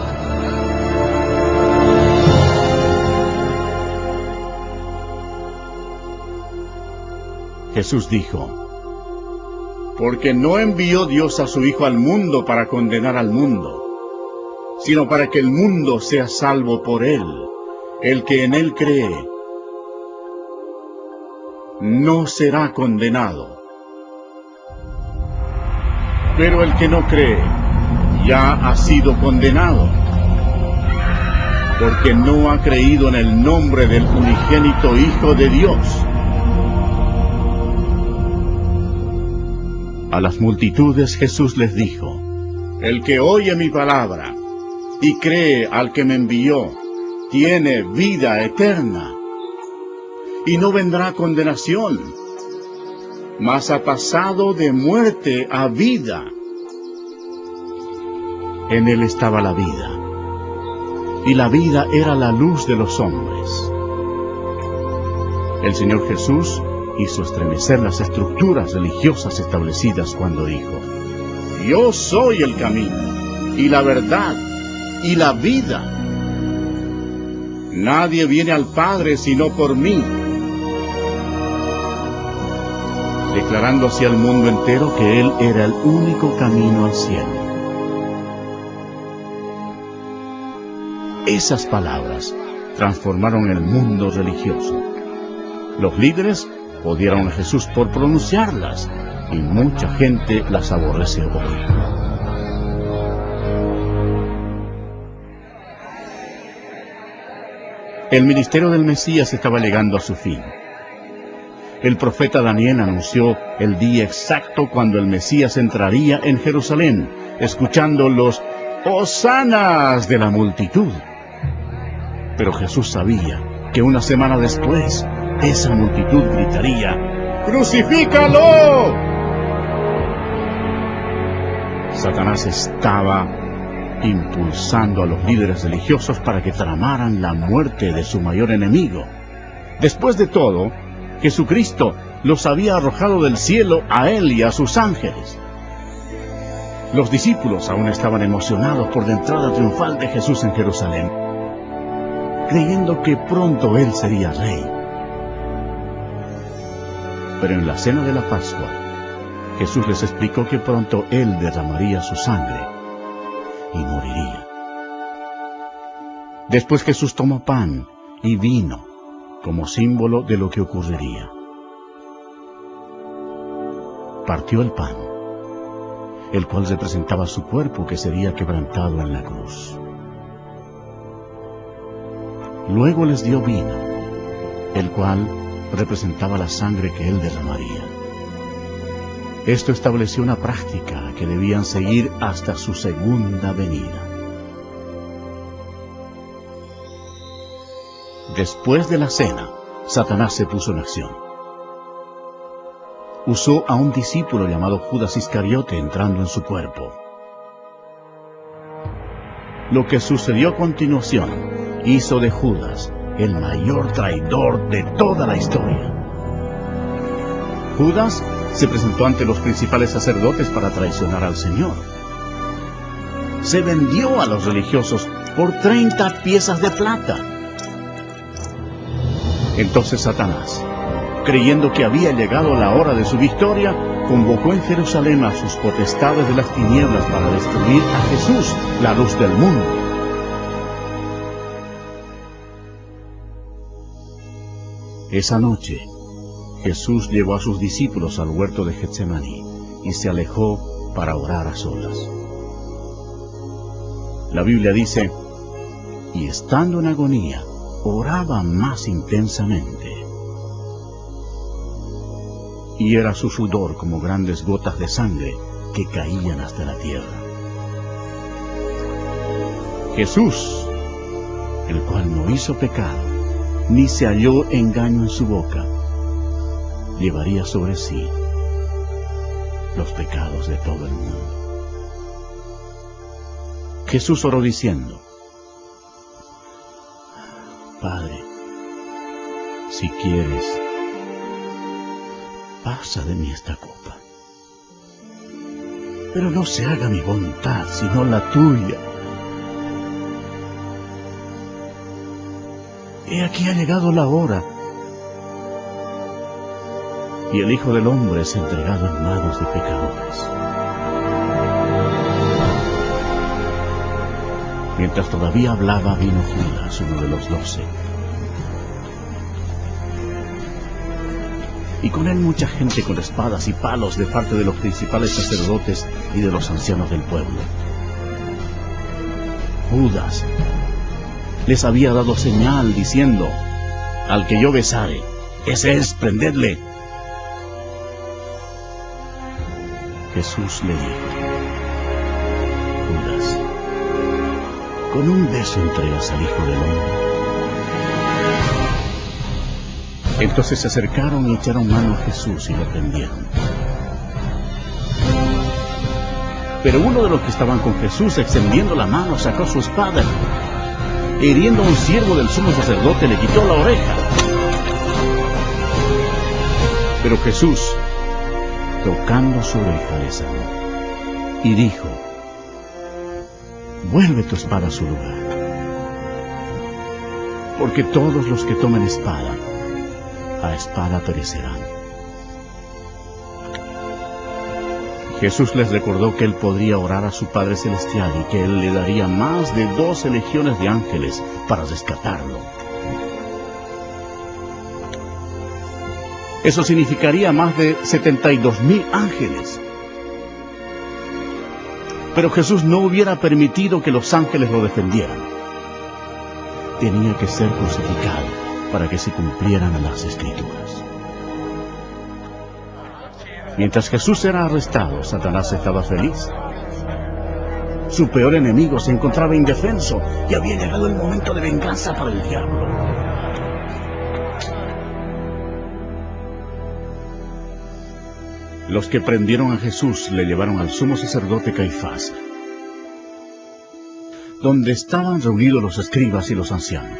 Jesús dijo, porque no envió Dios a su Hijo al mundo para condenar al mundo, sino para que el mundo sea salvo por él. El que en él cree no será condenado. Pero el que no cree ya ha sido condenado, porque no ha creído en el nombre del unigénito Hijo de Dios. A las multitudes Jesús les dijo, el que oye mi palabra y cree al que me envió, tiene vida eterna, y no vendrá condenación, mas ha pasado de muerte a vida. En él estaba la vida, y la vida era la luz de los hombres. El Señor Jesús hizo estremecer las estructuras religiosas establecidas cuando dijo, yo soy el camino, y la verdad, y la vida. Nadie viene al Padre sino por mí. Declarando así al mundo entero que Él era el único camino al cielo. Esas palabras transformaron el mundo religioso. Los líderes odiaron a Jesús por pronunciarlas, y mucha gente las aborrece hoy. El ministerio del Mesías estaba llegando a su fin. El profeta Daniel anunció el día exacto cuando el Mesías entraría en Jerusalén, escuchando los hosanas de la multitud. Pero Jesús sabía que una semana después, esa multitud gritaría, ¡crucifícalo! Satanás estaba impulsando a los líderes religiosos para que tramaran la muerte de su mayor enemigo. Después de todo, Jesucristo los había arrojado del cielo a él y a sus ángeles. Los discípulos aún estaban emocionados por la entrada triunfal de Jesús en Jerusalén, creyendo que pronto él sería rey. Pero en la cena de la Pascua, Jesús les explicó que pronto él derramaría su sangre y moriría. Después Jesús tomó pan y vino como símbolo de lo que ocurriría. Partió el pan, el cual representaba su cuerpo que sería quebrantado en la cruz. Luego les dio vino, el cual representaba la sangre que él derramaría. Esto estableció una práctica que debían seguir hasta su segunda venida. Después de la cena, Satanás se puso en acción. Usó a un discípulo llamado Judas Iscariote entrando en su cuerpo. Lo que sucedió a continuación hizo de Judas el mayor traidor de toda la historia. Judas se presentó ante los principales sacerdotes para traicionar al Señor. Se vendió a los religiosos por 30 piezas de plata. Entonces Satanás, creyendo que había llegado la hora de su victoria, convocó en Jerusalén a sus potestades de las tinieblas para destruir a Jesús, la luz del mundo. Esa noche, Jesús llevó a sus discípulos al huerto de Getsemaní y se alejó para orar a solas. La Biblia dice, y estando en agonía, oraba más intensamente. Y era su sudor como grandes gotas de sangre que caían hasta la tierra. Jesús, el cual no hizo pecado, ni se halló engaño en su boca, llevaría sobre sí los pecados de todo el mundo. Jesús oró diciendo, Padre, si quieres, pasa de mí esta copa. Pero no se haga mi voluntad, sino la tuya. He aquí ha llegado la hora, y el Hijo del Hombre es entregado en manos de pecadores. Mientras todavía hablaba, vino Judas, uno de los 12. Y con él mucha gente con espadas y palos de parte de los principales sacerdotes y de los ancianos del pueblo. Judas les había dado señal diciendo, al que yo besare, ese es, prendedle. Jesús le dijo, Judas, ¿con un beso entregas al Hijo del Hombre? Entonces se acercaron y echaron mano a Jesús y lo prendieron. Pero uno de los que estaban con Jesús, extendiendo la mano, sacó su espada. Hiriendo a un siervo del sumo sacerdote, le quitó la oreja. Pero Jesús, tocando su oreja, le sanó. Y dijo, vuelve tu espada a su lugar. Porque todos los que tomen espada, a espada perecerán. Jesús les recordó que él podría orar a su Padre Celestial y que él le daría más de 12 legiones de ángeles para rescatarlo. Eso significaría más de 72,000 ángeles. Pero Jesús no hubiera permitido que los ángeles lo defendieran. Tenía que ser crucificado para que se cumplieran las Escrituras. Mientras Jesús era arrestado, Satanás estaba feliz. Su peor enemigo se encontraba indefenso y había llegado el momento de venganza para el diablo. Los que prendieron a Jesús le llevaron al sumo sacerdote Caifás, donde estaban reunidos los escribas y los ancianos.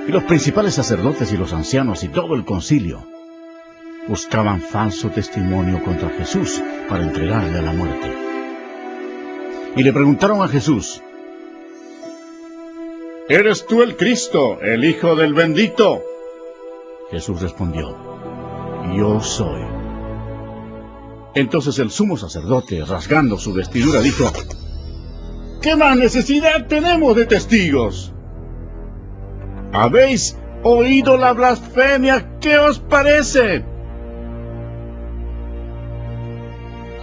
Y los principales sacerdotes y los ancianos y todo el concilio buscaban falso testimonio contra Jesús para entregarle a la muerte. Y le preguntaron a Jesús, ¿eres tú el Cristo, el Hijo del Bendito? Jesús respondió, yo soy. Entonces el sumo sacerdote, rasgando su vestidura, dijo, ¿qué más necesidad tenemos de testigos? ¿Habéis oído la blasfemia? ¿Qué os parece?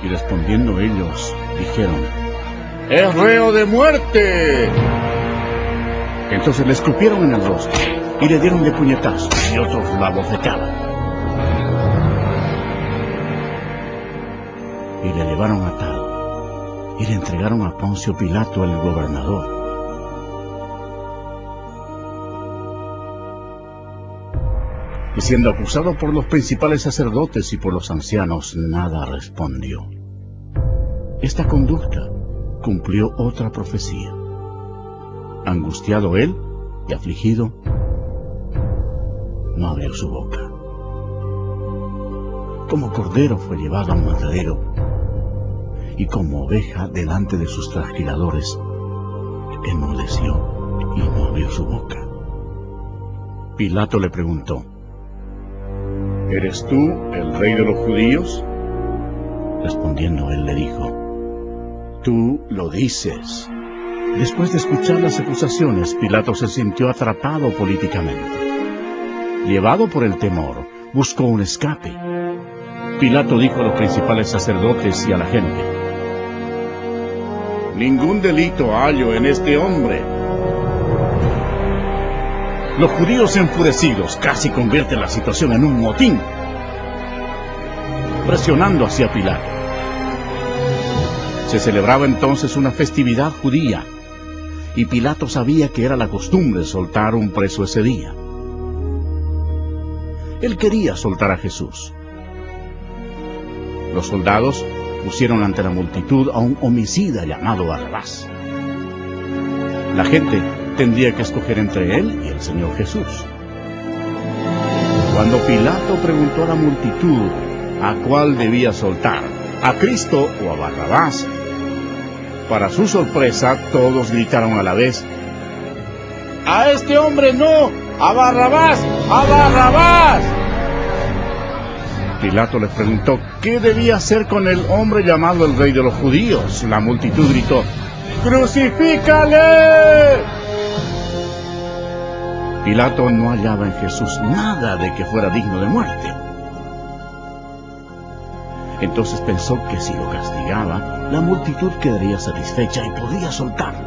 Y respondiendo ellos, dijeron, ¡es reo de muerte! Entonces le escupieron en el rostro, y le dieron de puñetazos, y otros la bofetaban. y le llevaron atado y le entregaron a Poncio Pilato, el gobernador. Y siendo acusado por los principales sacerdotes y por los ancianos, nada respondió. Esta conducta cumplió otra profecía. Angustiado él y afligido, no abrió su boca. Como cordero fue llevado a un matadero, y como oveja delante de sus trasquiladores, enmudeció y no abrió su boca. Pilato le preguntó: ¿Eres tú el rey de los judíos? Respondiendo él le dijo: Tú lo dices. Después de escuchar las acusaciones, Pilato se sintió atrapado políticamente. Llevado por el temor, buscó un escape. Pilato dijo a los principales sacerdotes y a la gente: Ningún delito hallo en este hombre. Los judíos enfurecidos casi convierten la situación en un motín, presionando hacia Pilato. Se celebraba entonces una festividad judía, y Pilato sabía que era la costumbre soltar un preso ese día. Él quería soltar a Jesús. Los soldados pusieron ante la multitud a un homicida llamado Barrabás. La gente tendría que escoger entre él y el Señor Jesús. Cuando Pilato preguntó a la multitud a cuál debía soltar, a Cristo o a Barrabás, para su sorpresa todos gritaron a la vez: ¡A este hombre no! ¡A Barrabás! ¡A Barrabás! Pilato les preguntó qué debía hacer con el hombre llamado el Rey de los Judíos. La multitud gritó: ¡Crucifícale! Pilato no hallaba en Jesús nada de que fuera digno de muerte. Entonces pensó que si lo castigaba, la multitud quedaría satisfecha y podía soltarlo.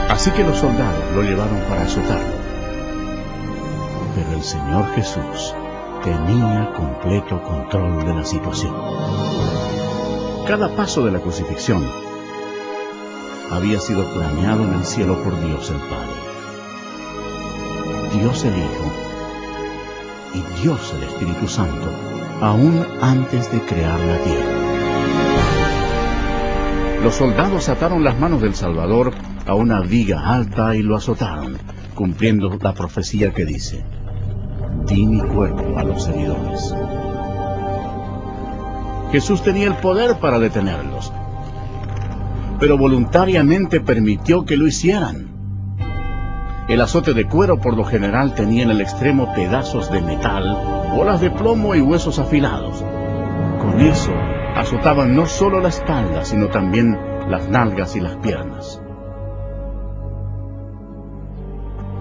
Así que los soldados lo llevaron para azotarlo. Pero el Señor Jesús tenía completo control de la situación. Cada paso de la crucifixión había sido planeado en el cielo por Dios el Padre, Dios el Hijo y Dios el Espíritu Santo, aún antes de crear la tierra. Los soldados ataron las manos del Salvador a una viga alta y lo azotaron, cumpliendo la profecía que dice: Di mi cuerpo a los seguidores. Jesús tenía el poder para detenerlos, pero voluntariamente permitió que lo hicieran. El azote de cuero por lo general tenía en el extremo pedazos de metal, bolas de plomo y huesos afilados. Con eso azotaban no solo la espalda, sino también las nalgas y las piernas.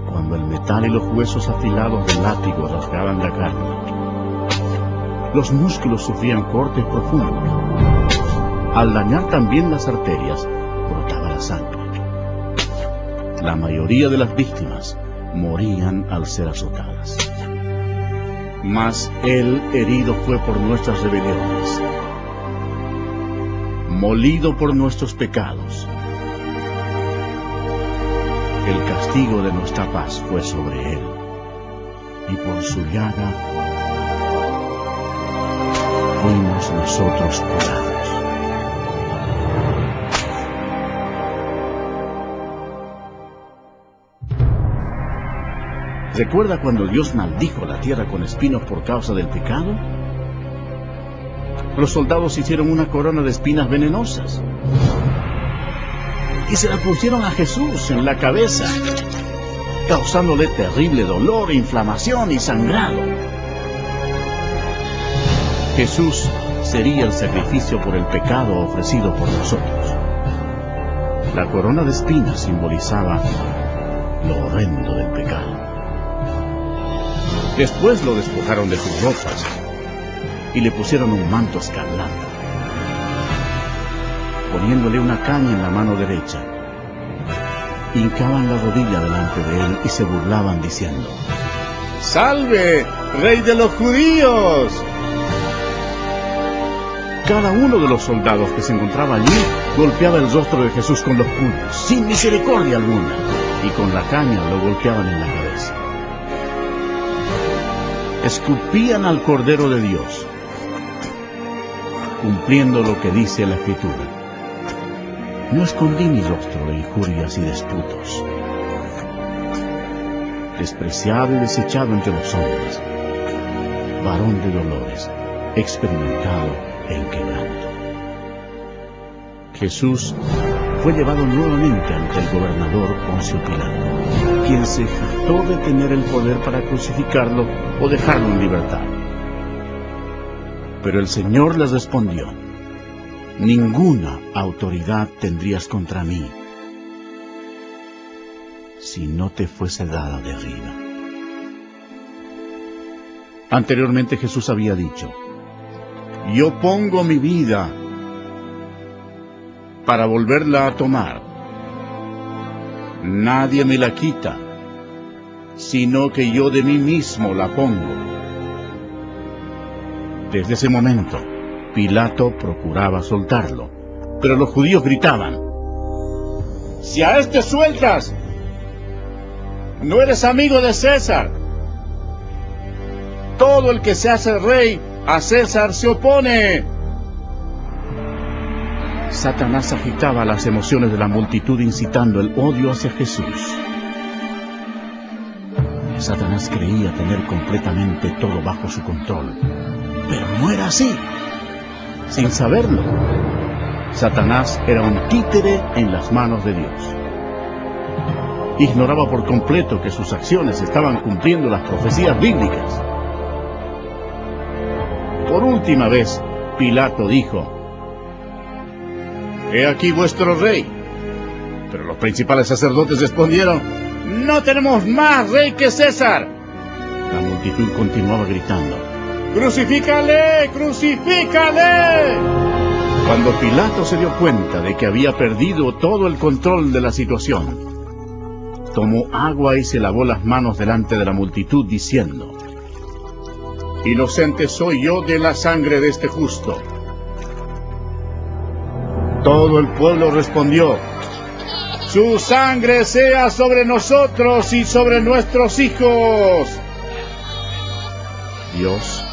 Cuando el metal y los huesos afilados del látigo rasgaban la carne, los músculos sufrían cortes profundos. Al dañar también las arterias, brotaba la sangre. La mayoría de las víctimas morían al ser azotadas. Mas Él herido fue por nuestras rebeliones, molido por nuestros pecados. El castigo de nuestra paz fue sobre Él, y por su llaga fuimos nosotros curados. ¿Recuerda cuando Dios maldijo la tierra con espinos por causa del pecado? Los soldados hicieron una corona de espinas venenosas y se la pusieron a Jesús en la cabeza, causándole terrible dolor, inflamación y sangrado. Jesús sería el sacrificio por el pecado ofrecido por nosotros. La corona de espinas simbolizaba lo horrendo del pecado. Después lo despojaron de sus ropas y le pusieron un manto escarlata, poniéndole una caña en la mano derecha. Hincaban la rodilla delante de él y se burlaban diciendo: ¡Salve, Rey de los Judíos! Cada uno de los soldados que se encontraba allí golpeaba el rostro de Jesús con los puños, sin misericordia alguna, y con la caña lo golpeaban en la cabeza. Escupían al Cordero de Dios, cumpliendo lo que dice la Escritura. No escondí mi rostro de injurias y disputos, despreciado y desechado entre los hombres, varón de dolores, experimentado en quebranto. Jesús fue llevado nuevamente ante el gobernador Poncio Pilato, quien se jactó de tener el poder para crucificarlo o dejarlo en libertad. Pero el Señor les respondió: ninguna autoridad tendrías contra mí si no te fuese dada de arriba. Anteriormente Jesús había dicho: yo pongo mi vida para volverla a tomar. Nadie me la quita, sino que yo de mí mismo la pongo. Desde ese momento, Pilato procuraba soltarlo, pero los judíos gritaban: si a este sueltas, no eres amigo de César. Todo el que se hace rey, a César se opone. Satanás agitaba las emociones de la multitud, incitando el odio hacia Jesús. Satanás creía tener completamente todo bajo su control, pero no era así. Sin saberlo, Satanás era un títere en las manos de Dios. Ignoraba por completo que sus acciones estaban cumpliendo las profecías bíblicas. Por última vez, Pilato dijo: he aquí vuestro rey. Pero los principales sacerdotes respondieron: no tenemos más rey que César. La multitud continuaba gritando: ¡crucifícale! ¡Crucifícale! Cuando Pilato se dio cuenta de que había perdido todo el control de la situación, tomó agua y se lavó las manos delante de la multitud, diciendo: inocente soy yo de la sangre de este justo. Todo el pueblo respondió: su sangre sea sobre nosotros y sobre nuestros hijos. Dios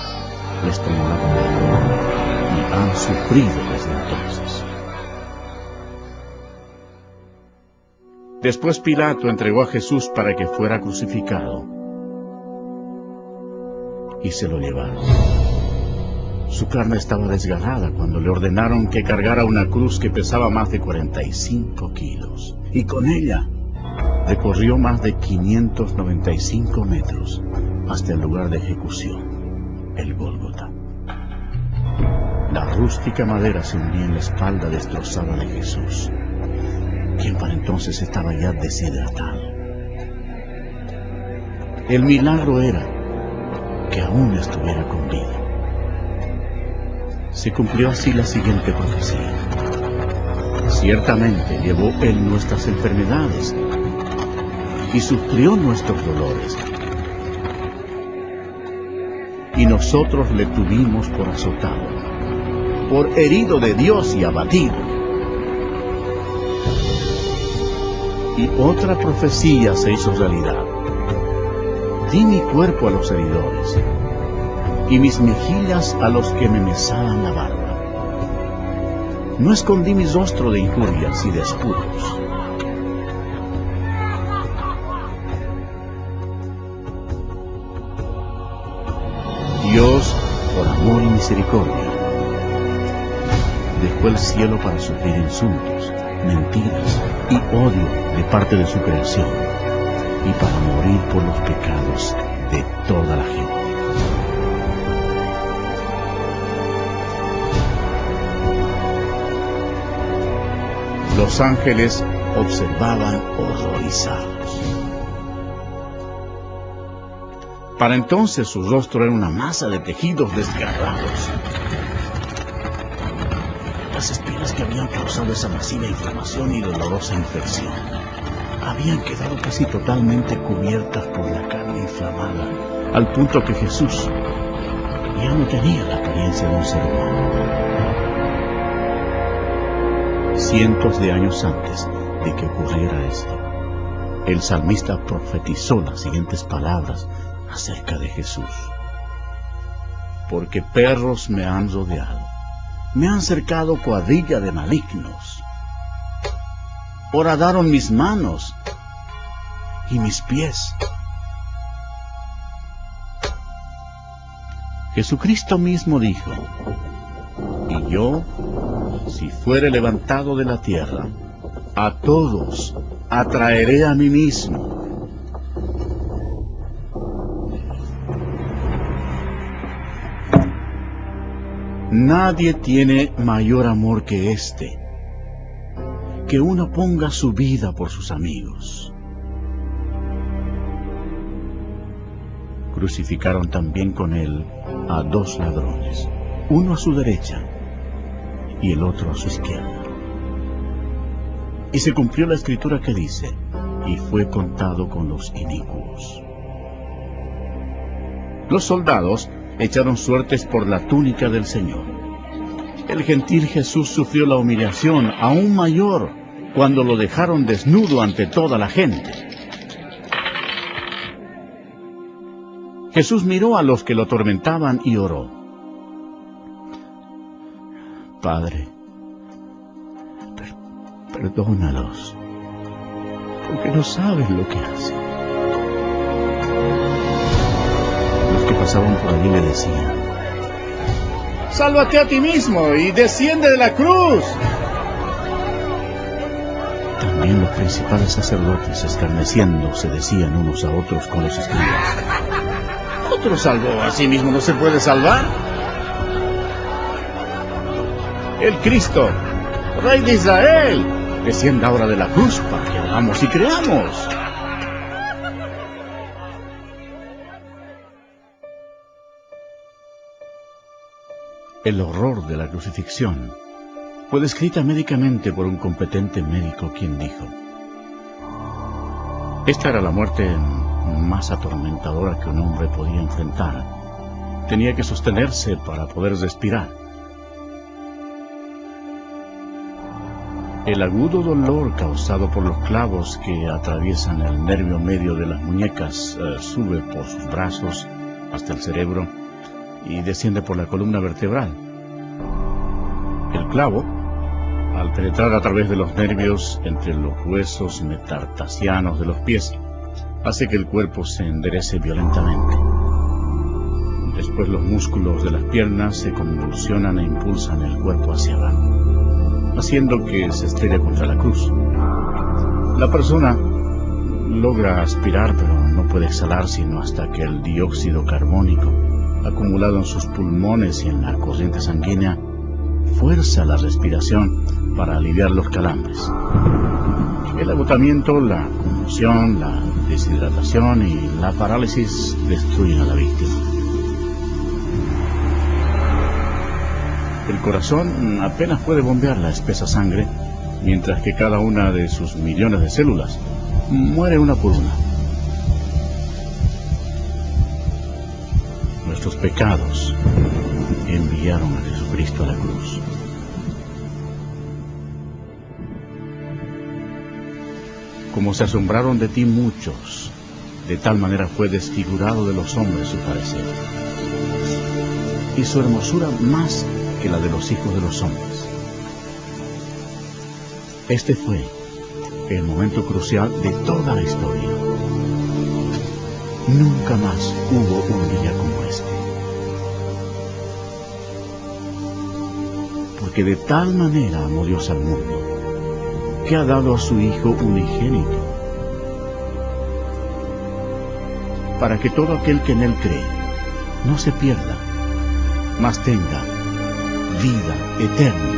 les tomó la condena y han sufrido desde entonces. Después Pilato entregó a Jesús para que fuera crucificado, y se lo llevaron. Su carne estaba desgarrada cuando le ordenaron que cargara una cruz que pesaba más de 45 kilos, y con ella recorrió más de 595 metros hasta el lugar de ejecución, el Gólgota. La rústica madera se hundía en la espalda destrozada de Jesús, quien para entonces estaba ya deshidratado. El milagro era que aún estuviera con vida. Se cumplió así la siguiente profecía: ciertamente llevó Él nuestras enfermedades y sufrió nuestros dolores, y nosotros le tuvimos por azotado, por herido de Dios y abatido. Y otra profecía se hizo realidad: di mi cuerpo a los heridores, y mis mejillas a los que me mesaban la barba. No escondí mi rostro de injurias y de disputos. Dios, por amor y misericordia, dejó el cielo para sufrir insultos, mentiras y odio de parte de su creación, y para morir por los pecados de toda la gente. Los ángeles observaban horrorizados. Para entonces su rostro era una masa de tejidos desgarrados. Las espinas que habían causado esa masiva inflamación y dolorosa infección habían quedado casi totalmente cubiertas por la carne inflamada, al punto que Jesús ya no tenía la apariencia de un ser humano. cientos de años antes de que ocurriera esto. El salmista profetizó las siguientes palabras acerca de Jesús. Porque perros me han rodeado, me han cercado cuadrilla de malignos. Horadaron mis manos y mis pies. Jesucristo mismo dijo: y yo, si fuere levantado de la tierra, a todos atraeré a mí mismo. Nadie tiene mayor amor que este, que uno ponga su vida por sus amigos. Crucificaron también con él a 2 ladrones, uno a su derecha y el otro a su izquierda. Y se cumplió la escritura que dice: y fue contado con los inicuos. Los soldados echaron suertes por la túnica del Señor. El gentil Jesús sufrió la humillación aún mayor cuando lo dejaron desnudo ante toda la gente. Jesús miró a los que lo atormentaban y oró: Padre, perdónalos, porque no saben lo que hacen. Los que pasaban por allí le decían: ¡sálvate a ti mismo y desciende de la cruz! También los principales sacerdotes, escarneciendo, se decían unos a otros con los escribas: ¿otro salvó a sí mismo no se puede salvar? El Cristo, Rey de Israel, descienda ahora de la cruz para que hagamos y creamos. El horror de la crucifixión fue descrita médicamente por un competente médico, quien dijo: esta era la muerte más atormentadora que un hombre podía enfrentar. Tenía que sostenerse para poder respirar. El agudo dolor causado por los clavos que atraviesan el nervio medio de las muñecas sube por sus brazos hasta el cerebro y desciende por la columna vertebral. El clavo, al penetrar a través de los nervios entre los huesos metatarsianos de los pies, hace que el cuerpo se enderece violentamente. Después los músculos de las piernas se convulsionan e impulsan el cuerpo hacia abajo, haciendo que se estrelle contra la cruz. La persona logra aspirar, pero no puede exhalar sino hasta que el dióxido carbónico, acumulado en sus pulmones y en la corriente sanguínea, fuerza la respiración para aliviar los calambres. El agotamiento, la conmoción, la deshidratación y la parálisis destruyen a la víctima. El corazón apenas puede bombear la espesa sangre, mientras que cada una de sus millones de células muere una por una. Nuestros pecados enviaron a Jesucristo a la cruz. Como se asombraron de ti muchos, de tal manera fue desfigurado de los hombres su parecer, y su hermosura más que la de los hijos de los hombres. Este fue el momento crucial de toda la historia. Nunca más hubo un día como este. Porque de tal manera amó Dios al mundo, que ha dado a su Hijo unigénito, para que todo aquel que en Él cree no se pierda, mas tenga vida eterna.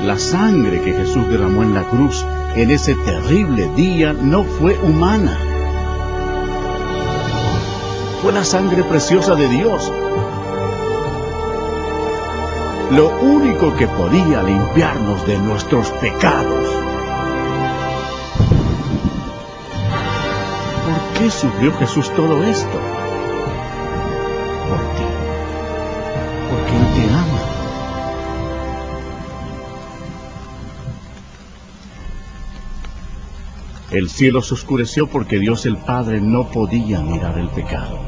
La sangre que Jesús derramó en la cruz en ese terrible día no fue humana. Fue la sangre preciosa de Dios. Lo único que podía limpiarnos de nuestros pecados. ¿Por qué sufrió Jesús todo esto? Por ti. Porque Él te ama. El cielo se oscureció porque Dios el Padre no podía mirar el pecado.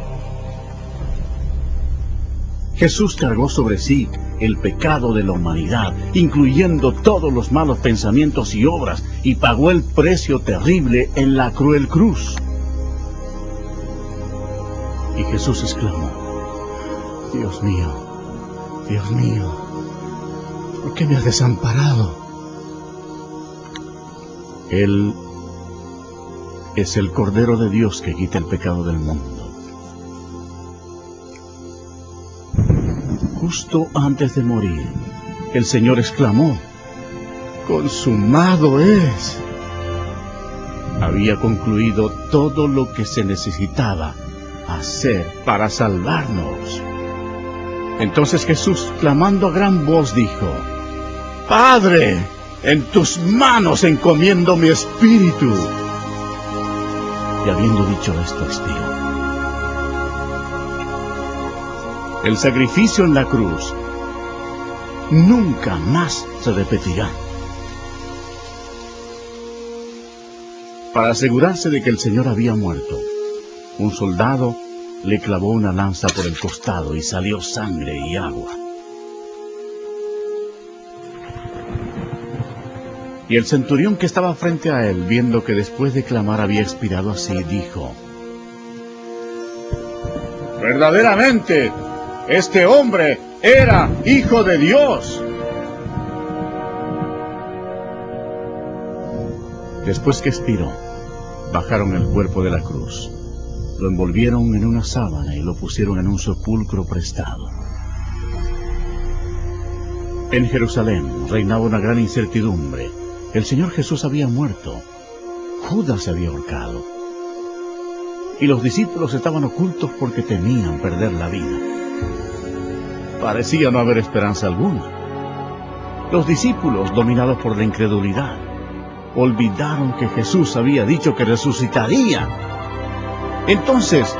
Jesús cargó sobre sí el pecado de la humanidad, incluyendo todos los malos pensamientos y obras, y pagó el precio terrible en la cruel cruz. Y Jesús exclamó: Dios mío, ¿por qué me has desamparado? Él es el Cordero de Dios que quita el pecado del mundo. Justo antes de morir, el Señor exclamó: ¡consumado es! Había concluido todo lo que se necesitaba hacer para salvarnos. Entonces Jesús, clamando a gran voz, dijo: Padre, en tus manos encomiendo mi espíritu. Y habiendo dicho esto, expiró. El sacrificio en la cruz nunca más se repetirá. Para asegurarse de que el Señor había muerto, un soldado le clavó una lanza por el costado y salió sangre y agua. Y el centurión que estaba frente a él, viendo que después de clamar había expirado así, dijo: verdaderamente, este hombre era Hijo de Dios. Después que expiró, bajaron el cuerpo de la cruz, lo envolvieron en una sábana y lo pusieron en un sepulcro prestado. En Jerusalén reinaba una gran incertidumbre. El Señor Jesús había muerto. Judas se había ahorcado. Y los discípulos estaban ocultos porque temían perder la vida. Parecía no haber esperanza alguna. Los discípulos, dominados por la incredulidad, olvidaron que Jesús había dicho que resucitaría. Entonces,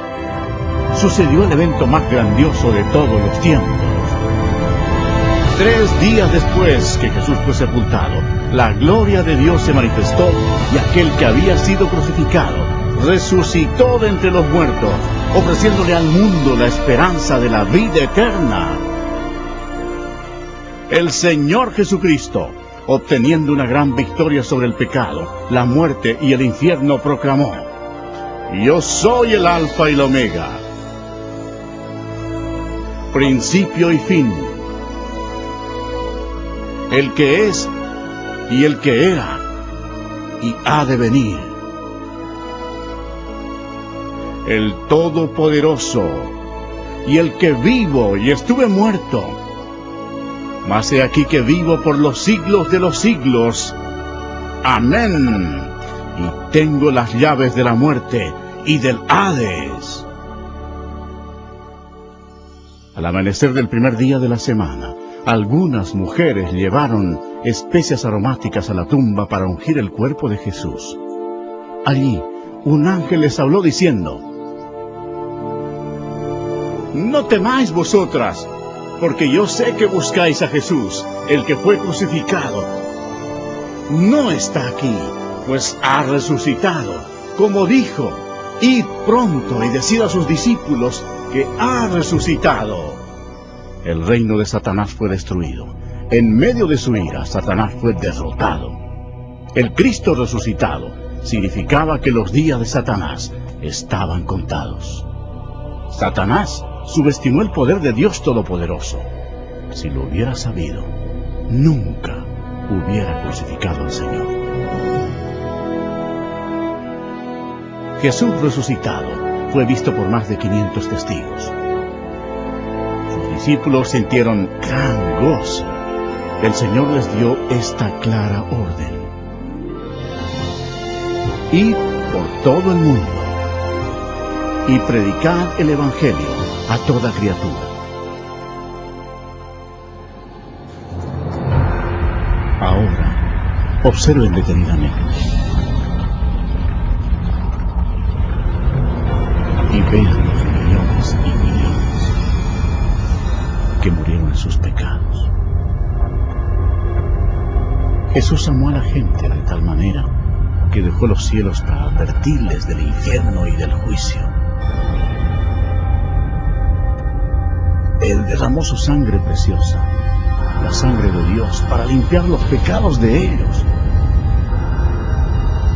sucedió el evento más grandioso de todos los tiempos. 3 días después que Jesús fue sepultado, la gloria de Dios se manifestó y aquel que había sido crucificado resucitó de entre los muertos, ofreciéndole al mundo la esperanza de la vida eterna. El Señor Jesucristo, obteniendo una gran victoria sobre el pecado, la muerte y el infierno, proclamó: Yo soy el Alfa y la Omega, principio y fin, el que es y el que era y ha de venir, el Todopoderoso y el que vivo y estuve muerto, mas he aquí que vivo por los siglos de los siglos. Amén. Y tengo las llaves de la muerte y del Hades. Al amanecer del primer día de la semana, algunas mujeres llevaron especias aromáticas a la tumba para ungir el cuerpo de Jesús. Allí, un ángel les habló diciendo: No temáis vosotras, porque yo sé que buscáis a Jesús, el que fue crucificado. No está aquí, pues ha resucitado, como dijo. Id pronto y decid a sus discípulos que ha resucitado. El reino de Satanás fue destruido. En medio de su ira, Satanás fue derrotado. El Cristo resucitado significaba que los días de Satanás estaban contados. Satanás subestimó el poder de Dios Todopoderoso. Si lo hubiera sabido, nunca hubiera crucificado al Señor. Jesús resucitado fue visto por más de 500 testigos. Sus discípulos sintieron gran gozo. El Señor les dio esta clara orden: Id por todo el mundo y predicad el Evangelio a toda criatura. Ahora, observen detenidamente y vean los millones y millones que murieron en sus pecados. Jesús amó a la gente de tal manera que dejó los cielos para advertirles del infierno y del juicio. Él derramó su sangre preciosa, la sangre de Dios, para limpiar los pecados de ellos.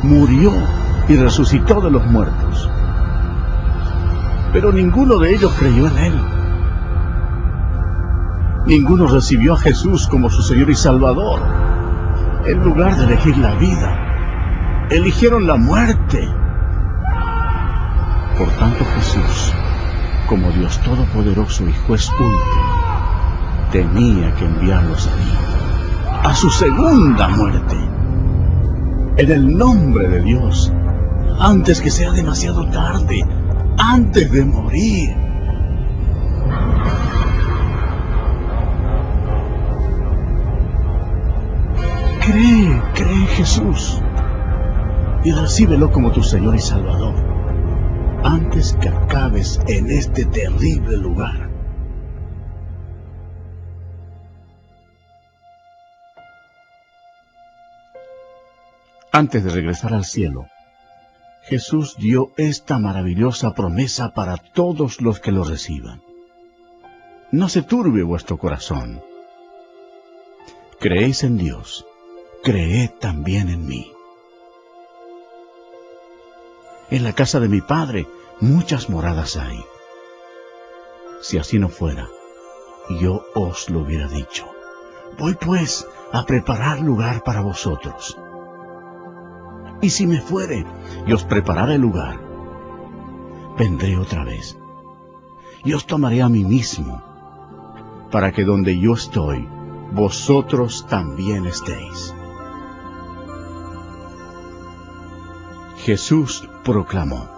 Murió y resucitó de los muertos. Pero ninguno de ellos creyó en Él. Ninguno recibió a Jesús como su Señor y Salvador. En lugar de elegir la vida, eligieron la muerte. Por tanto, Jesús, como Dios Todopoderoso y Juez último, tenía que enviarlos allí, a su segunda muerte, en el nombre de Dios, antes que sea demasiado tarde, antes de morir. Cree en Jesús y recíbelo como tu Señor y Salvador, antes que acabes en este terrible lugar. Antes de regresar al cielo, Jesús dio esta maravillosa promesa para todos los que lo reciban. No se turbe vuestro corazón. Creéis en Dios, creed también en mí. En la casa de mi Padre muchas moradas hay. Si así no fuera, yo os lo hubiera dicho. Voy pues a preparar lugar para vosotros. Y si me fuere y os prepararé lugar, vendré otra vez y os tomaré a mí mismo, para que donde yo estoy, vosotros también estéis. Jesús proclamó: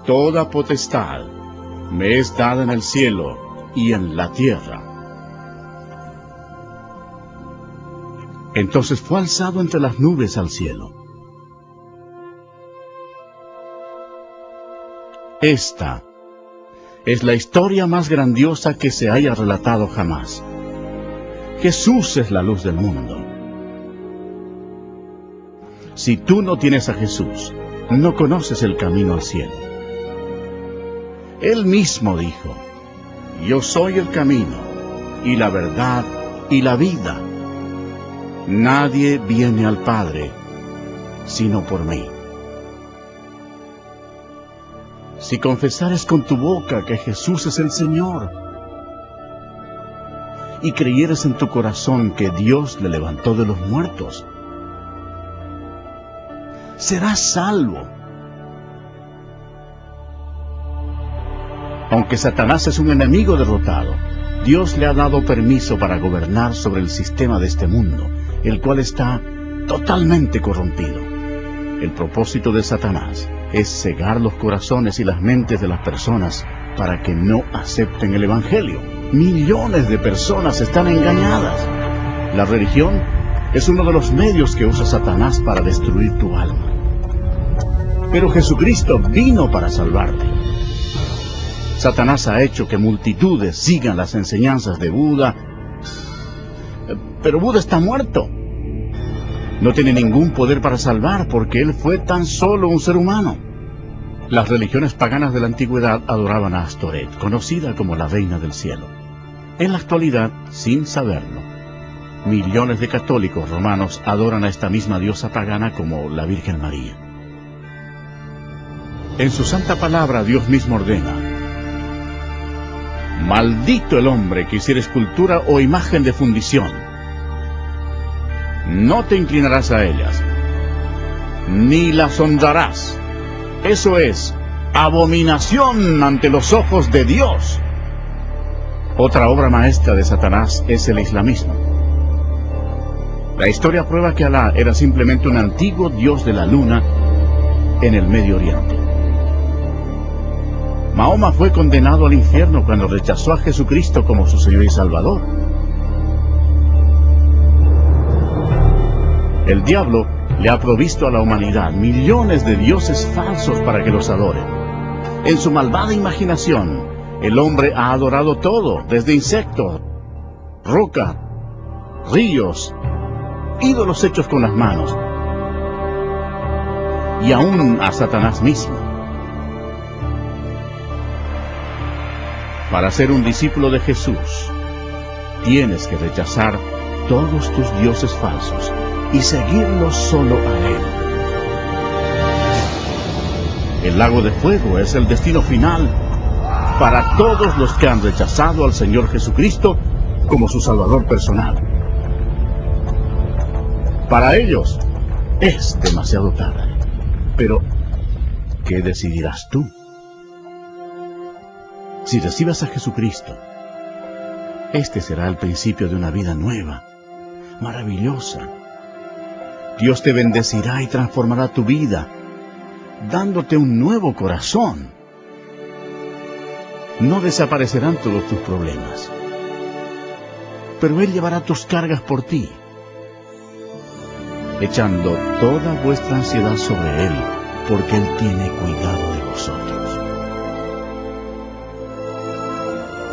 Toda potestad me es dada en el cielo y en la tierra. Entonces fue alzado entre las nubes al cielo. Esta es la historia más grandiosa que se haya relatado jamás. Jesús es la luz del mundo. Si tú no tienes a Jesús, no conoces el camino al cielo. Él mismo dijo: Yo soy el camino, y la verdad, y la vida. Nadie viene al Padre, sino por mí. Si confesares con tu boca que Jesús es el Señor, y creyeres en tu corazón que Dios le levantó de los muertos, serás salvo. Aunque Satanás es un enemigo derrotado, Dios le ha dado permiso para gobernar sobre el sistema de este mundo, el cual está totalmente corrompido. El propósito de Satanás es cegar los corazones y las mentes de las personas para que no acepten el Evangelio. Millones de personas están engañadas. La religión es uno de los medios que usa Satanás para destruir tu alma. Pero Jesucristo vino para salvarte. Satanás ha hecho que multitudes sigan las enseñanzas de Buda, pero Buda está muerto. No tiene ningún poder para salvar porque él fue tan solo un ser humano. Las religiones paganas de la antigüedad adoraban a Astoret, conocida como la reina del cielo. En la actualidad, sin saberlo, millones de católicos romanos adoran a esta misma diosa pagana como la Virgen María. En su santa palabra Dios mismo ordena: Maldito el hombre que hiciera escultura o imagen de fundición. No te inclinarás a ellas, ni las honrarás. Eso es abominación ante los ojos de Dios. Otra obra maestra de Satanás es el islamismo. La historia prueba que Alá era simplemente un antiguo dios de la luna en el Medio Oriente. Mahoma fue condenado al infierno cuando rechazó a Jesucristo como su Señor y Salvador. El diablo le ha provisto a la humanidad millones de dioses falsos para que los adoren. En su malvada imaginación, el hombre ha adorado todo, desde insectos, roca, ríos, ídolos hechos con las manos. y aún a Satanás mismo. Para ser un discípulo de Jesús, tienes que rechazar todos tus dioses falsos y seguirlo solo a Él. El lago de fuego es el destino final para todos los que han rechazado al Señor Jesucristo como su Salvador personal. Para ellos es demasiado tarde. Pero, ¿qué decidirás tú? Si recibes a Jesucristo, este será el principio de una vida nueva, maravillosa. Dios te bendecirá y transformará tu vida, dándote un nuevo corazón. No desaparecerán todos tus problemas, pero Él llevará tus cargas por ti, echando toda vuestra ansiedad sobre Él, porque Él tiene cuidado de vosotros.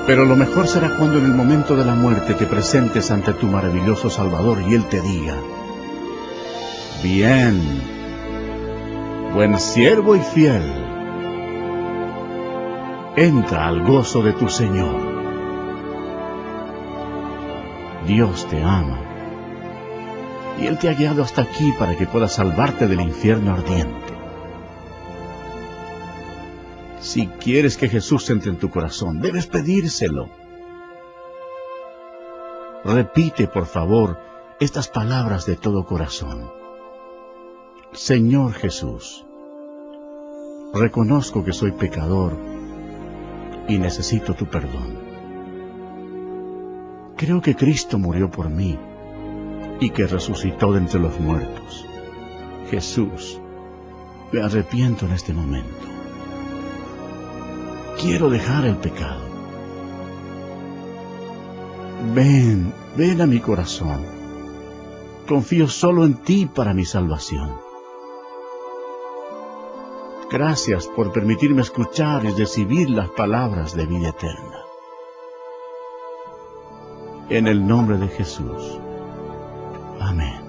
Pero lo mejor será cuando en el momento de la muerte te presentes ante tu maravilloso Salvador y Él te diga: bien, buen siervo y fiel, entra al gozo de tu Señor. Dios te ama, y Él te ha guiado hasta aquí para que puedas salvarte del infierno ardiente. Si quieres que Jesús entre en tu corazón, debes pedírselo. Repite, por favor, estas palabras de todo corazón. Señor Jesús, reconozco que soy pecador y necesito tu perdón. Creo que Cristo murió por mí y que resucitó de entre los muertos. Jesús, me arrepiento en este momento. Quiero dejar el pecado. Ven, ven a mi corazón. Confío solo en ti para mi salvación. Gracias por permitirme escuchar y recibir las palabras de vida eterna. En el nombre de Jesús. Amén.